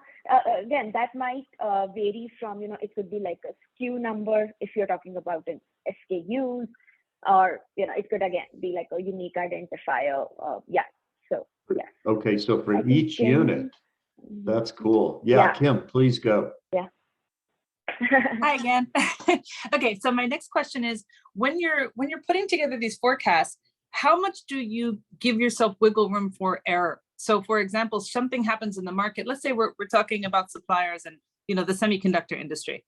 Speaker 2: again, that might vary from, it could be like a SKU number if you're talking about an SKUs, or, it could again be like a unique identifier.
Speaker 1: Okay, so for each unit, that's cool. Yeah, Kim, please go.
Speaker 2: Yeah.
Speaker 3: Hi again. Okay, so my next question is, when you're putting together these forecasts, how much do you give yourself wiggle room for error? So for example, something happens in the market. Let's say we're talking about suppliers and the semiconductor industry.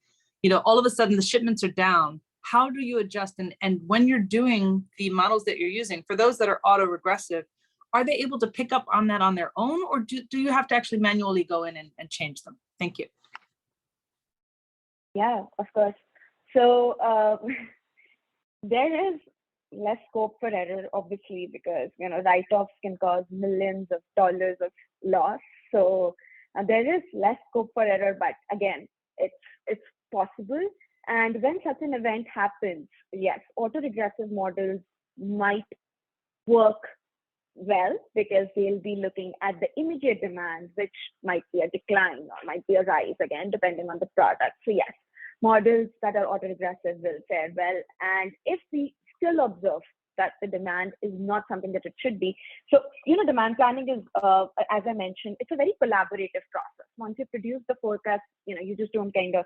Speaker 3: All of a sudden the shipments are down. How do you adjust? And when you're doing the models that you're using, for those that are auto-regressive, are they able to pick up on that on their own, or do you have to actually manually go in and change them? Thank you.
Speaker 2: Yeah, of course. So there is less scope for error, obviously, because write-offs can cause millions of dollars of loss. So there is less scope for error, but again, it's possible. And when such an event happens, yes, autoregressive models might work well because they'll be looking at the immediate demand, which might be a decline or might be a rise, again, depending on the product. So yes, models that are autoregressive will fare well. And if we still observe that the demand is not something that it should be, so demand planning is, as I mentioned, it's a very collaborative process. Once you produce the forecast, you just don't kind of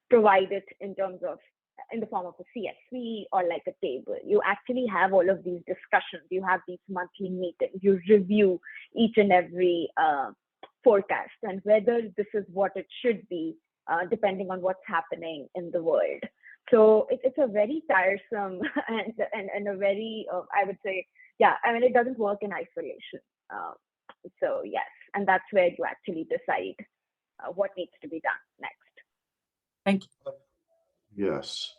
Speaker 2: provide it in the form of a CSV or like a table. You actually have all of these discussions. You have these monthly meetings. You review each and every forecast and whether this is what it should be, depending on what's happening in the world. So it's a very tiresome and a very, I would say, it doesn't work in isolation. So yes, and that's where you actually decide what needs to be done next.
Speaker 3: Thank you.
Speaker 1: Yes.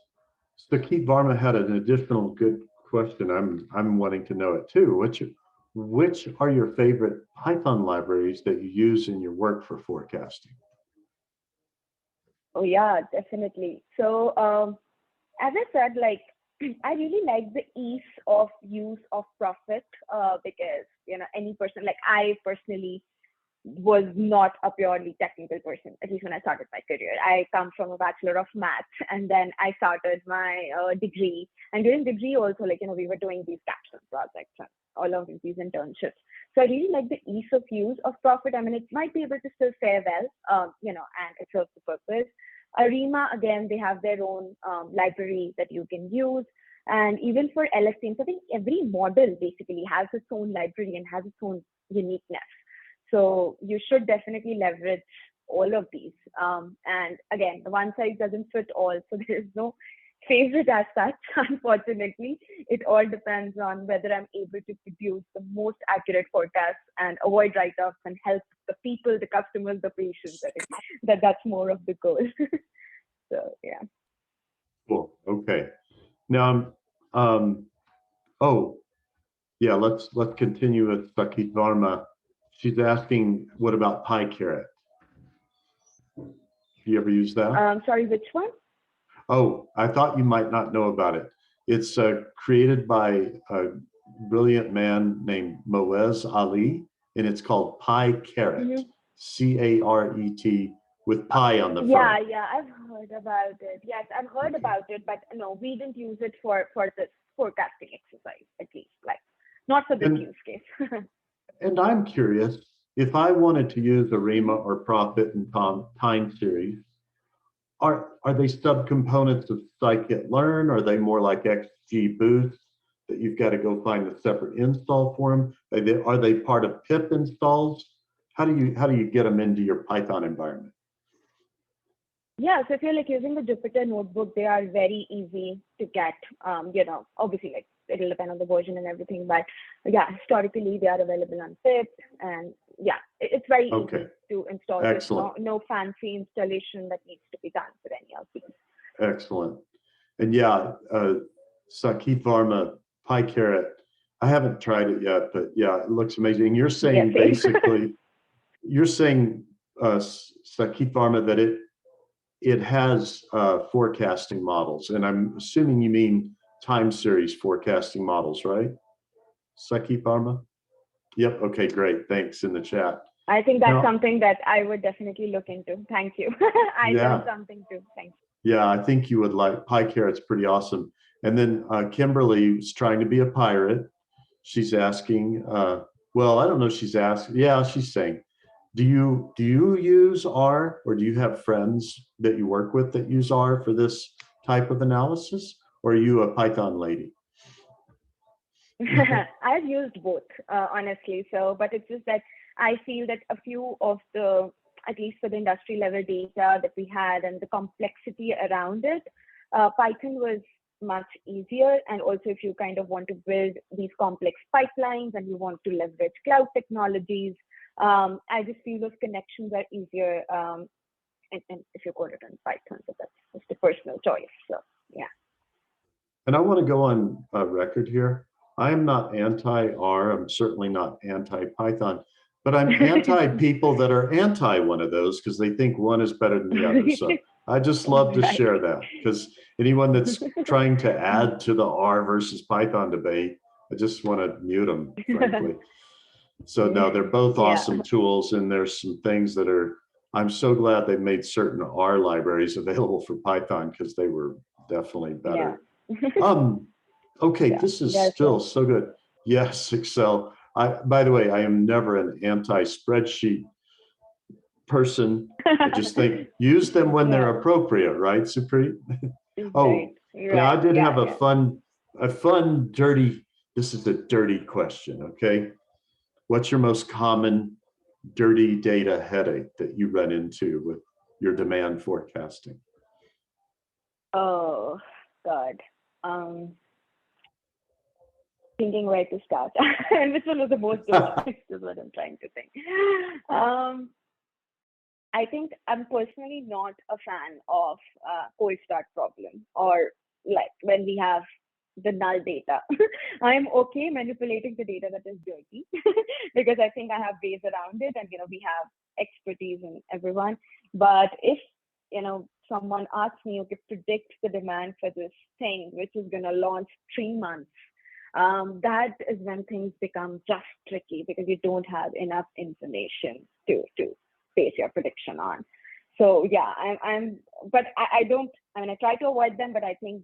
Speaker 1: Sakit Varma had an additional good question. I'm wanting to know it too. Which are your favorite Python libraries that you use in your work for forecasting?
Speaker 2: Oh yeah, definitely. So as I said, I really like the ease of use of Profit because any person, like I personally was not a purely technical person, at least when I started my career. I come from a Bachelor of Maths, and then I started my degree. And during degree also, we were doing these capstone projects and all of these internships. So I really like the ease of use of Profit. I mean, it might be able to still fare well, and it serves the purpose. ARIMA, again, they have their own library that you can use. And even for LS teams, I think every model basically has its own library and has its own uniqueness. So you should definitely leverage all of these. And again, the one size doesn't fit all. So there is no favorite as such, unfortunately. It all depends on whether I'm able to produce the most accurate forecast and avoid write-offs and help the people, the customers, the patients. I think that's more of the goal. So yeah.
Speaker 1: Cool. Okay. Now, let's continue with Sakit Varma. She's asking, what about PyCaret? Have you ever used that?
Speaker 2: Sorry, which one?
Speaker 1: Oh, I thought you might not know about it. It's created by a brilliant man named Moez Ali, and it's called PyCaret, C-A-R-E-T, with pi on the front.
Speaker 2: Yeah, I've heard about it. Yes, I've heard about it, but no, we didn't use it for this forecasting exercise, at least, not for this use case.
Speaker 1: And I'm curious, if I wanted to use ARIMA or Profit and time series, are they subcomponents of scikit-learn? Are they more like XGBoost that you've got to go find a separate install for them? Are they part of pip installs? How do you get them into your Python environment?
Speaker 2: Yeah, so if you're using the Jupyter notebook, they are very easy to get. Obviously it'll depend on the version and everything, but yeah, historically they are available on pip, and yeah, it's very easy to install.
Speaker 1: Excellent.
Speaker 2: There's no fancy installation that needs to be done for any of these.
Speaker 1: Excellent. And yeah, Sakit Varma, PyCaret, I haven't tried it yet, but yeah, it looks amazing. You're saying basically, Sakit Varma, that it has forecasting models, and I'm assuming you mean time series forecasting models, right? Sakit Varma? Yep. Okay, great. Thanks in the chat.
Speaker 2: I think that's something that I would definitely look into. Thank you. I learned something too. Thank you.
Speaker 1: Yeah, I think you would like PyCaret's pretty awesome. And then Kimberly is trying to be a pirate. She's asking, well, I don't know if she's asking. Yeah, she's saying, do you use R, or do you have friends that you work with that use R for this type of analysis? Or are you a Python lady?
Speaker 2: I've used both, honestly. But it's just that I feel that a few of the, at least for the industry level data that we had and the complexity around it, Python was much easier. And also if you kind of want to build these complex pipelines and you want to leverage cloud technologies, I just feel those connections are easier and if you code it in Python. So that's just a personal choice. So yeah.
Speaker 1: And I want to go on record here. I am not anti-R. I'm certainly not anti-Python, but I'm anti-people that are anti one of those because they think one is better than the other. So I just love to share that, because anyone that's trying to add to the R versus Python debate, I just want to mute them, frankly. So no, they're both awesome tools, and there's some things that are, I'm so glad they made certain R libraries available for Python, because they were definitely better. Okay, this is still so good. Yes, Excel. By the way, I am never an anti-spreadsheet person. I just think use them when they're appropriate, right, Supreet? Yeah, I did have a fun, dirty, this is a dirty question, okay? What's your most common dirty data headache that you run into with your demand forecasting?
Speaker 2: Oh, God. Thinking where to start. And which one was the most difficult is what I'm trying to think. I think I'm personally not a fan of cold start problem, or like when we have the null data. I'm okay manipulating the data that is dirty because I think I have ways around it, and we have expertise in everyone. But if someone asks me, okay, predict the demand for this thing which is going to launch 3 months, that is when things become just tricky, because you don't have enough information to base your prediction on. So yeah, but I don't, I try to avoid them, but I think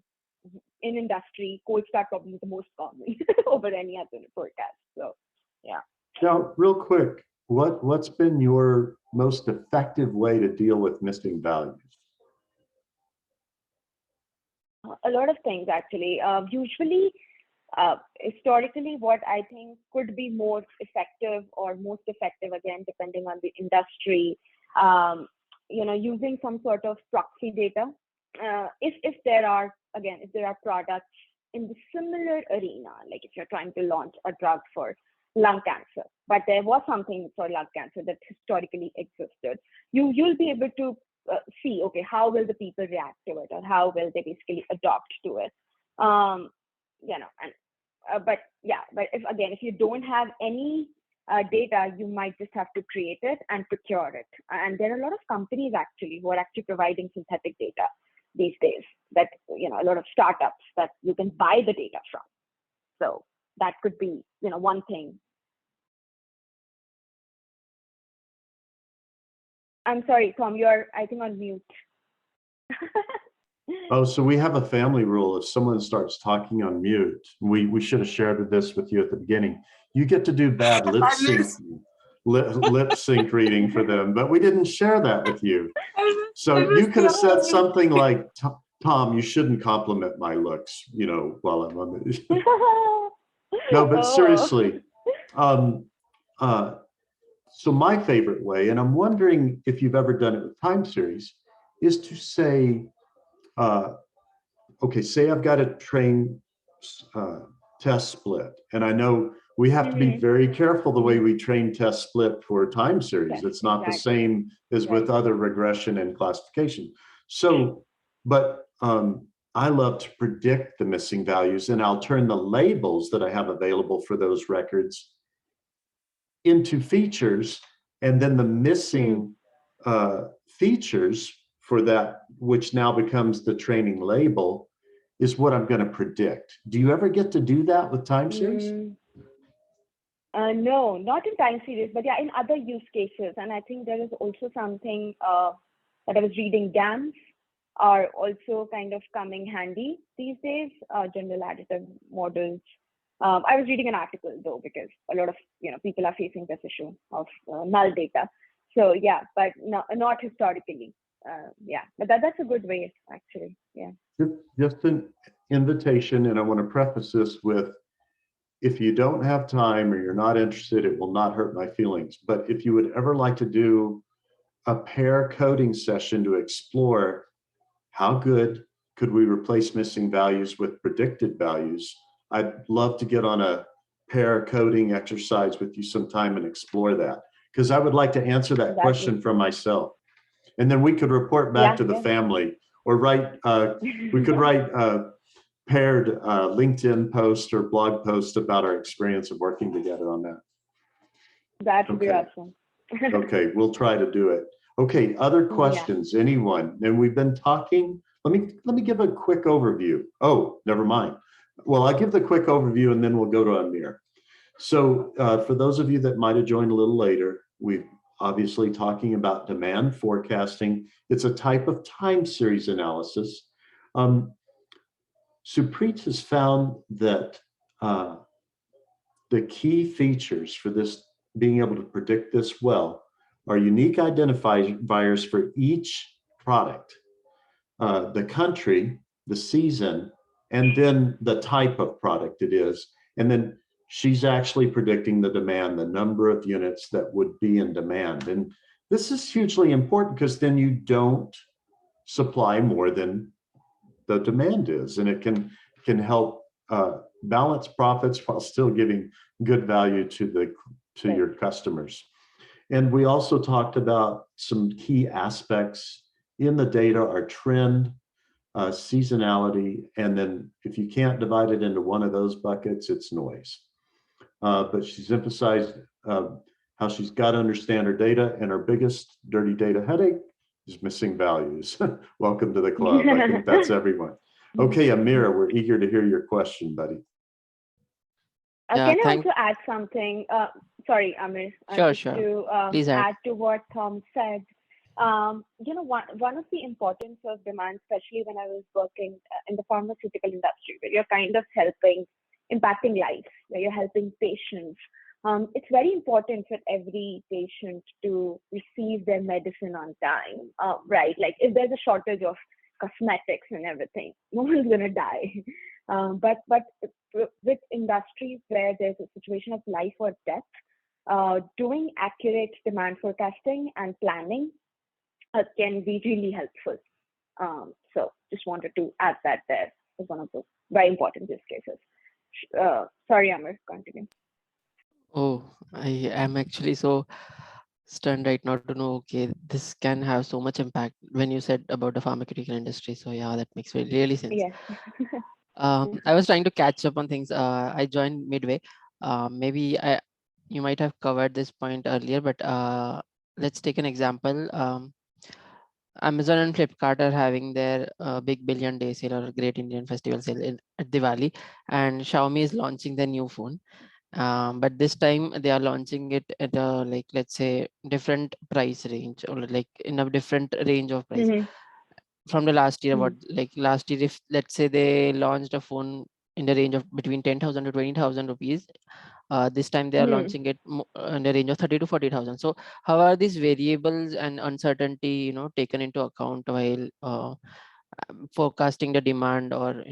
Speaker 2: in industry, cold start problem is the most common over any other forecast. So yeah.
Speaker 1: Now, real quick, what's been your most effective way to deal with missing values?
Speaker 2: A lot of things, actually. Usually, historically, what I think could be more effective or most effective, again, depending on the industry, using some sort of proxy data. If there are products in the similar arena, like if you're trying to launch a drug for lung cancer, but there was something for lung cancer that historically existed, you'll be able to see, okay, how will the people react to it, or how will they basically adopt to it, but if you don't have any data, you might just have to create it and procure it. And there are a lot of companies actually who are actually providing synthetic data these days, that a lot of startups that you can buy the data from. So that could be one thing. I'm sorry, Tom, you're, I think, on mute.
Speaker 1: Oh, so we have a family rule. If someone starts talking on mute, we should have shared this with you at the beginning. You get to do bad lip sync reading for them, but we didn't share that with you. So you could have said something like, Tom, you shouldn't compliment my looks, while I'm on the. No, but seriously. So my favorite way, and I'm wondering if you've ever done it with time series, is to say, okay, say I've got a train test split, and I know we have to be very careful the way we train test split for time series. It's not the same as with other regression and classification. So, but I love to predict the missing values, and I'll turn the labels that I have available for those records into features, and then the missing features for that, which now becomes the training label, is what I'm going to predict. Do you ever get to do that with time series?
Speaker 2: No, not in time series, but yeah, in other use cases. And I think there is also something that I was reading, GAMs are also kind of coming handy these days, general additive models. I was reading an article though, because a lot of people are facing this issue of null data. So yeah, but not historically. Yeah, but that's a good way, actually. Yeah.
Speaker 1: Just an invitation, and I want to preface this with, if you don't have time or you're not interested, it will not hurt my feelings. But if you would ever like to do a pair coding session to explore how good could we replace missing values with predicted values, I'd love to get on a pair coding exercise with you sometime and explore that, because I would like to answer that question for myself. And then we could report back to the family, or write, we could write paired LinkedIn post or blog post about our experience of working together on that.
Speaker 2: That would be awesome.
Speaker 1: Okay, we'll try to do it. Okay, other questions, anyone? And we've been talking, let me give a quick overview. Oh, never mind. Well, I'll give the quick overview and then we'll go to Amir. So for those of you that might have joined a little later, we've obviously talking about demand forecasting. It's a type of time series analysis. Supreet has found that the key features for this, being able to predict this well, are unique identifiers for each product, the country, the season, and then the type of product it is. And then she's actually predicting the demand, the number of units that would be in demand. And this is hugely important because then you don't supply more than the demand is, and it can help balance profits while still giving good value to your customers. And we also talked about some key aspects in the data are trend, seasonality, and then if you can't divide it into one of those buckets, it's noise. But she's emphasized how she's got to understand her data, and her biggest dirty data headache is missing values. Welcome to the club. I think that's everyone. Okay, Amira, we're eager to hear your question, buddy.
Speaker 2: Can I also add something? Sorry, Amir.
Speaker 4: Sure.
Speaker 2: To
Speaker 4: Please
Speaker 2: add to what Tom said. You know, one of the importance of demand, especially when I was working in the pharmaceutical industry, where you're kind of impacting lives, where you're helping patients. It's very important for every patient to receive their medicine on time, right? Like if there's a shortage of cosmetics and everything, no one's gonna die. But with industries where there's a situation of life or death, doing accurate demand forecasting and planning can be really helpful. So just wanted to add that there is one of the very important use cases. Sorry, Amir, continue.
Speaker 4: Oh, I am actually so stunned right now to know, okay, this can have so much impact when you said about the pharmaceutical industry. So yeah, that makes really sense.
Speaker 2: Yeah.
Speaker 4: I was trying to catch up on things. I joined midway. Maybe you might have covered this point earlier, but let's take an example. Amazon and Flipkart are having their big billion day sale or Great Indian Festival sale at Diwali, and Xiaomi is launching their new phone. But this time they are launching it at a, like, let's say, different price range, or like in a different range of price from the last year. What, like last year, if let's say they launched a phone in the range of between 10,000 to 20,000 rupees, this time they are launching it in the range of 30 to 40,000. So how are these variables and uncertainty, taken into account while forecasting the demand, or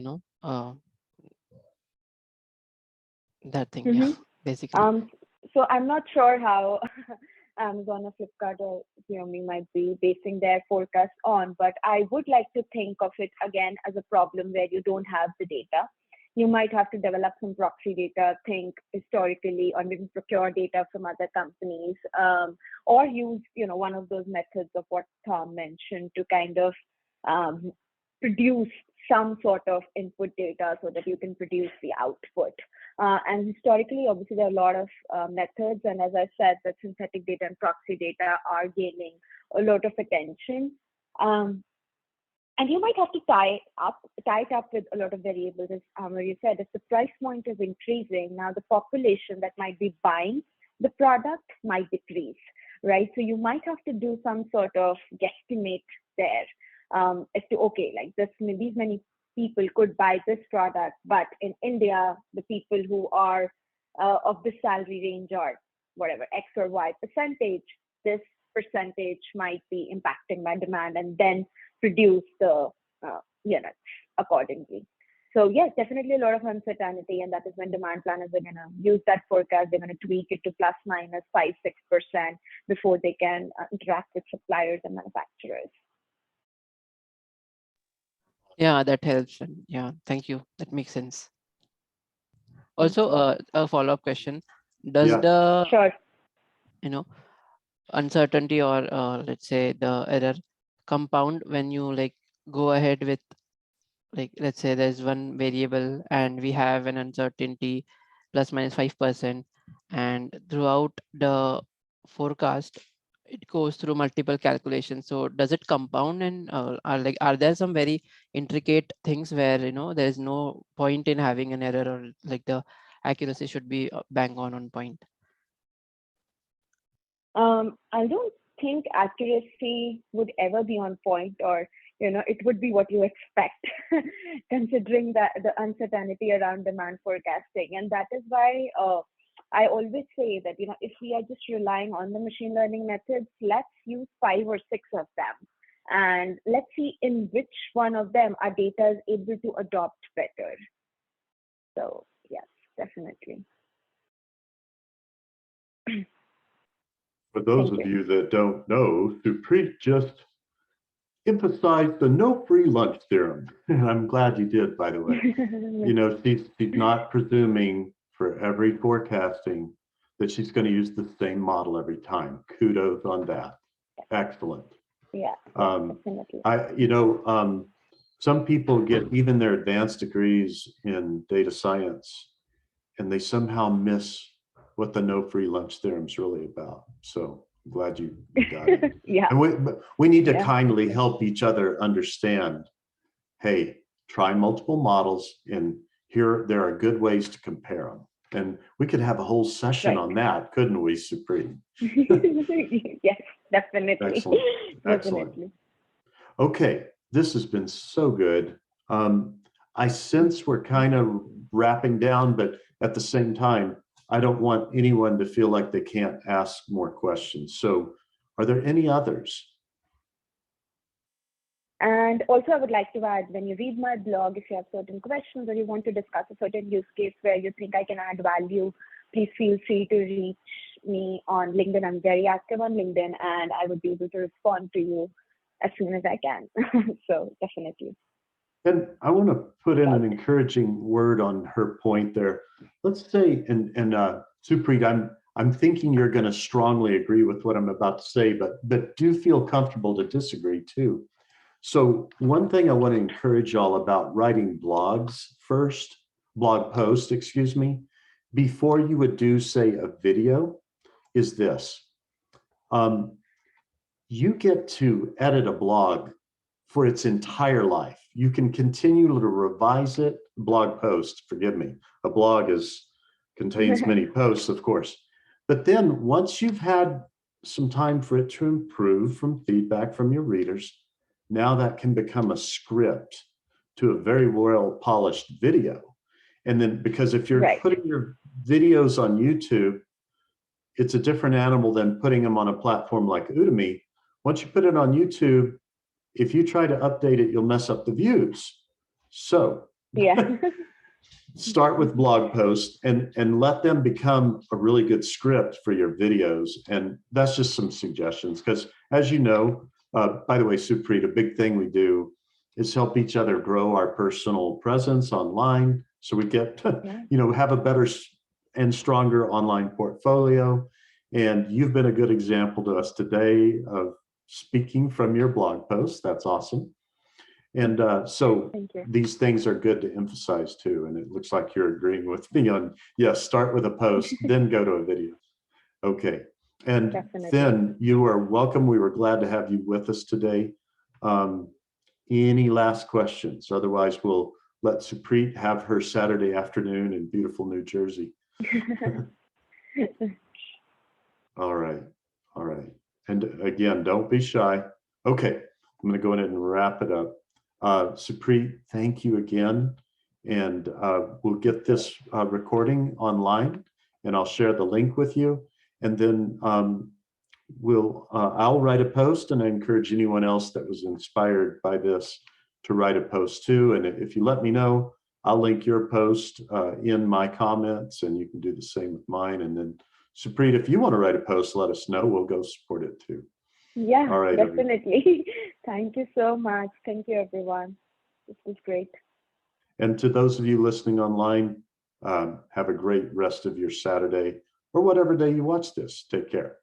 Speaker 4: that thing? Yeah, basically.
Speaker 2: So I'm not sure how Amazon or Flipkart or Xiaomi might be basing their forecast on, but I would like to think of it again as a problem where you don't have the data. You might have to develop some proxy data, think historically, or maybe procure data from other companies, or use one of those methods of what Tom mentioned to kind of produce some sort of input data so that you can produce the output. And historically, obviously, there are a lot of methods. And as I said, the synthetic data and proxy data are gaining a lot of attention. And you might have to tie it up with a lot of variables. As Amir, you said, if the price point is increasing, now the population that might be buying the product might decrease, right? So you might have to do some sort of guesstimate there. As to, okay, like these many people could buy this product, but in India, the people who are of this salary range are whatever, X or Y percentage, this percentage might be impacting my demand, and then produce the units accordingly. So yes, definitely a lot of uncertainty, and that is when demand planners are going to use that forecast. They're going to tweak it to plus minus 5-6% before they can interact with suppliers and manufacturers.
Speaker 4: Yeah, that helps. And yeah, thank you. That makes sense. Also, a follow-up question: does the uncertainty, or let's say the error, compound when you like go ahead with, like, let's say there's one variable and we have an uncertainty plus minus 5%, and throughout the forecast it goes through multiple calculations. So does it compound, and are there some very intricate things where there's no point in having an error, or like the accuracy should be bang on point?
Speaker 2: I don't think accuracy would ever be on point, or it would be what you expect, considering that the uncertainty around demand forecasting. And that is why I always say that if we are just relying on the machine learning methods, let's use 5 or 6 of them, and let's see in which one of them our data is able to adopt better. So yes, definitely.
Speaker 1: For those of you that don't know, Supreet just emphasized the no free lunch theorem. And I'm glad you did, by the way. She's not presuming for every forecasting that she's going to use the same model every time. Kudos on that. Excellent.
Speaker 2: Yeah, definitely.
Speaker 1: Some people get even their advanced degrees in data science, and they somehow miss what the no free lunch theorem is really about. So I'm glad you got it.
Speaker 2: Yeah.
Speaker 1: And we need to kindly help each other understand, hey, try multiple models, and there are good ways to compare them. And we could have a whole session on that, couldn't we, Supreet?
Speaker 2: Yes, definitely.
Speaker 1: Excellent. Excellent.
Speaker 2: Definitely.
Speaker 1: Okay, this has been so good. I sense we're kind of wrapping down, but at the same time, I don't want anyone to feel like they can't ask more questions. So are there any others?
Speaker 2: And also, I would like to add, when you read my blog, if you have certain questions or you want to discuss a certain use case where you think I can add value, please feel free to reach me on LinkedIn. I'm very active on LinkedIn, and I would be able to respond to you as soon as I can. So definitely.
Speaker 1: And I want to put in an encouraging word on her point there. Let's say, and Supreet, I'm thinking you're going to strongly agree with what I'm about to say, but do feel comfortable to disagree too. So one thing I want to encourage y'all about writing blog posts, excuse me, before you would do, say, a video, is this. You get to edit a blog for its entire life. You can continue to revise it. Blog post, forgive me. A blog contains many posts, of course. But then once you've had some time for it to improve from feedback from your readers, now that can become a script to a very well polished video. And then, because if you're putting your videos on YouTube, it's a different animal than putting them on a platform like Udemy. Once you put it on YouTube, if you try to update it, you'll mess up the views. So start with blog posts and let them become a really good script for your videos. And that's just some suggestions, because as you know, by the way, Supreet, a big thing we do is help each other grow our personal presence online, so we get have a better and stronger online portfolio. And you've been a good example to us today of speaking from your blog post. That's awesome. And so these things are good to emphasize too. And it looks like you're agreeing with me on, yes, start with a post, then go to a video. Okay. And then you are welcome. We were glad to have you with us today. Any last questions? Otherwise, we'll let Supreet have her Saturday afternoon in beautiful New Jersey. All right. All right. And again, don't be shy. Okay. I'm going to go ahead and wrap it up. Supreet, thank you again. And we'll get this recording online, and I'll share the link with you. And then I'll write a post, and I encourage anyone else that was inspired by this to write a post too. And if you let me know, I'll link your post in my comments, and you can do the same with mine. And then Supreet, if you want to write a post, let us know. We'll go support it too.
Speaker 2: Yeah,
Speaker 1: all right,
Speaker 2: definitely. Thank you so much. Thank you, everyone. This was great.
Speaker 1: And to those of you listening online, have a great rest of your Saturday or whatever day you watch this. Take care.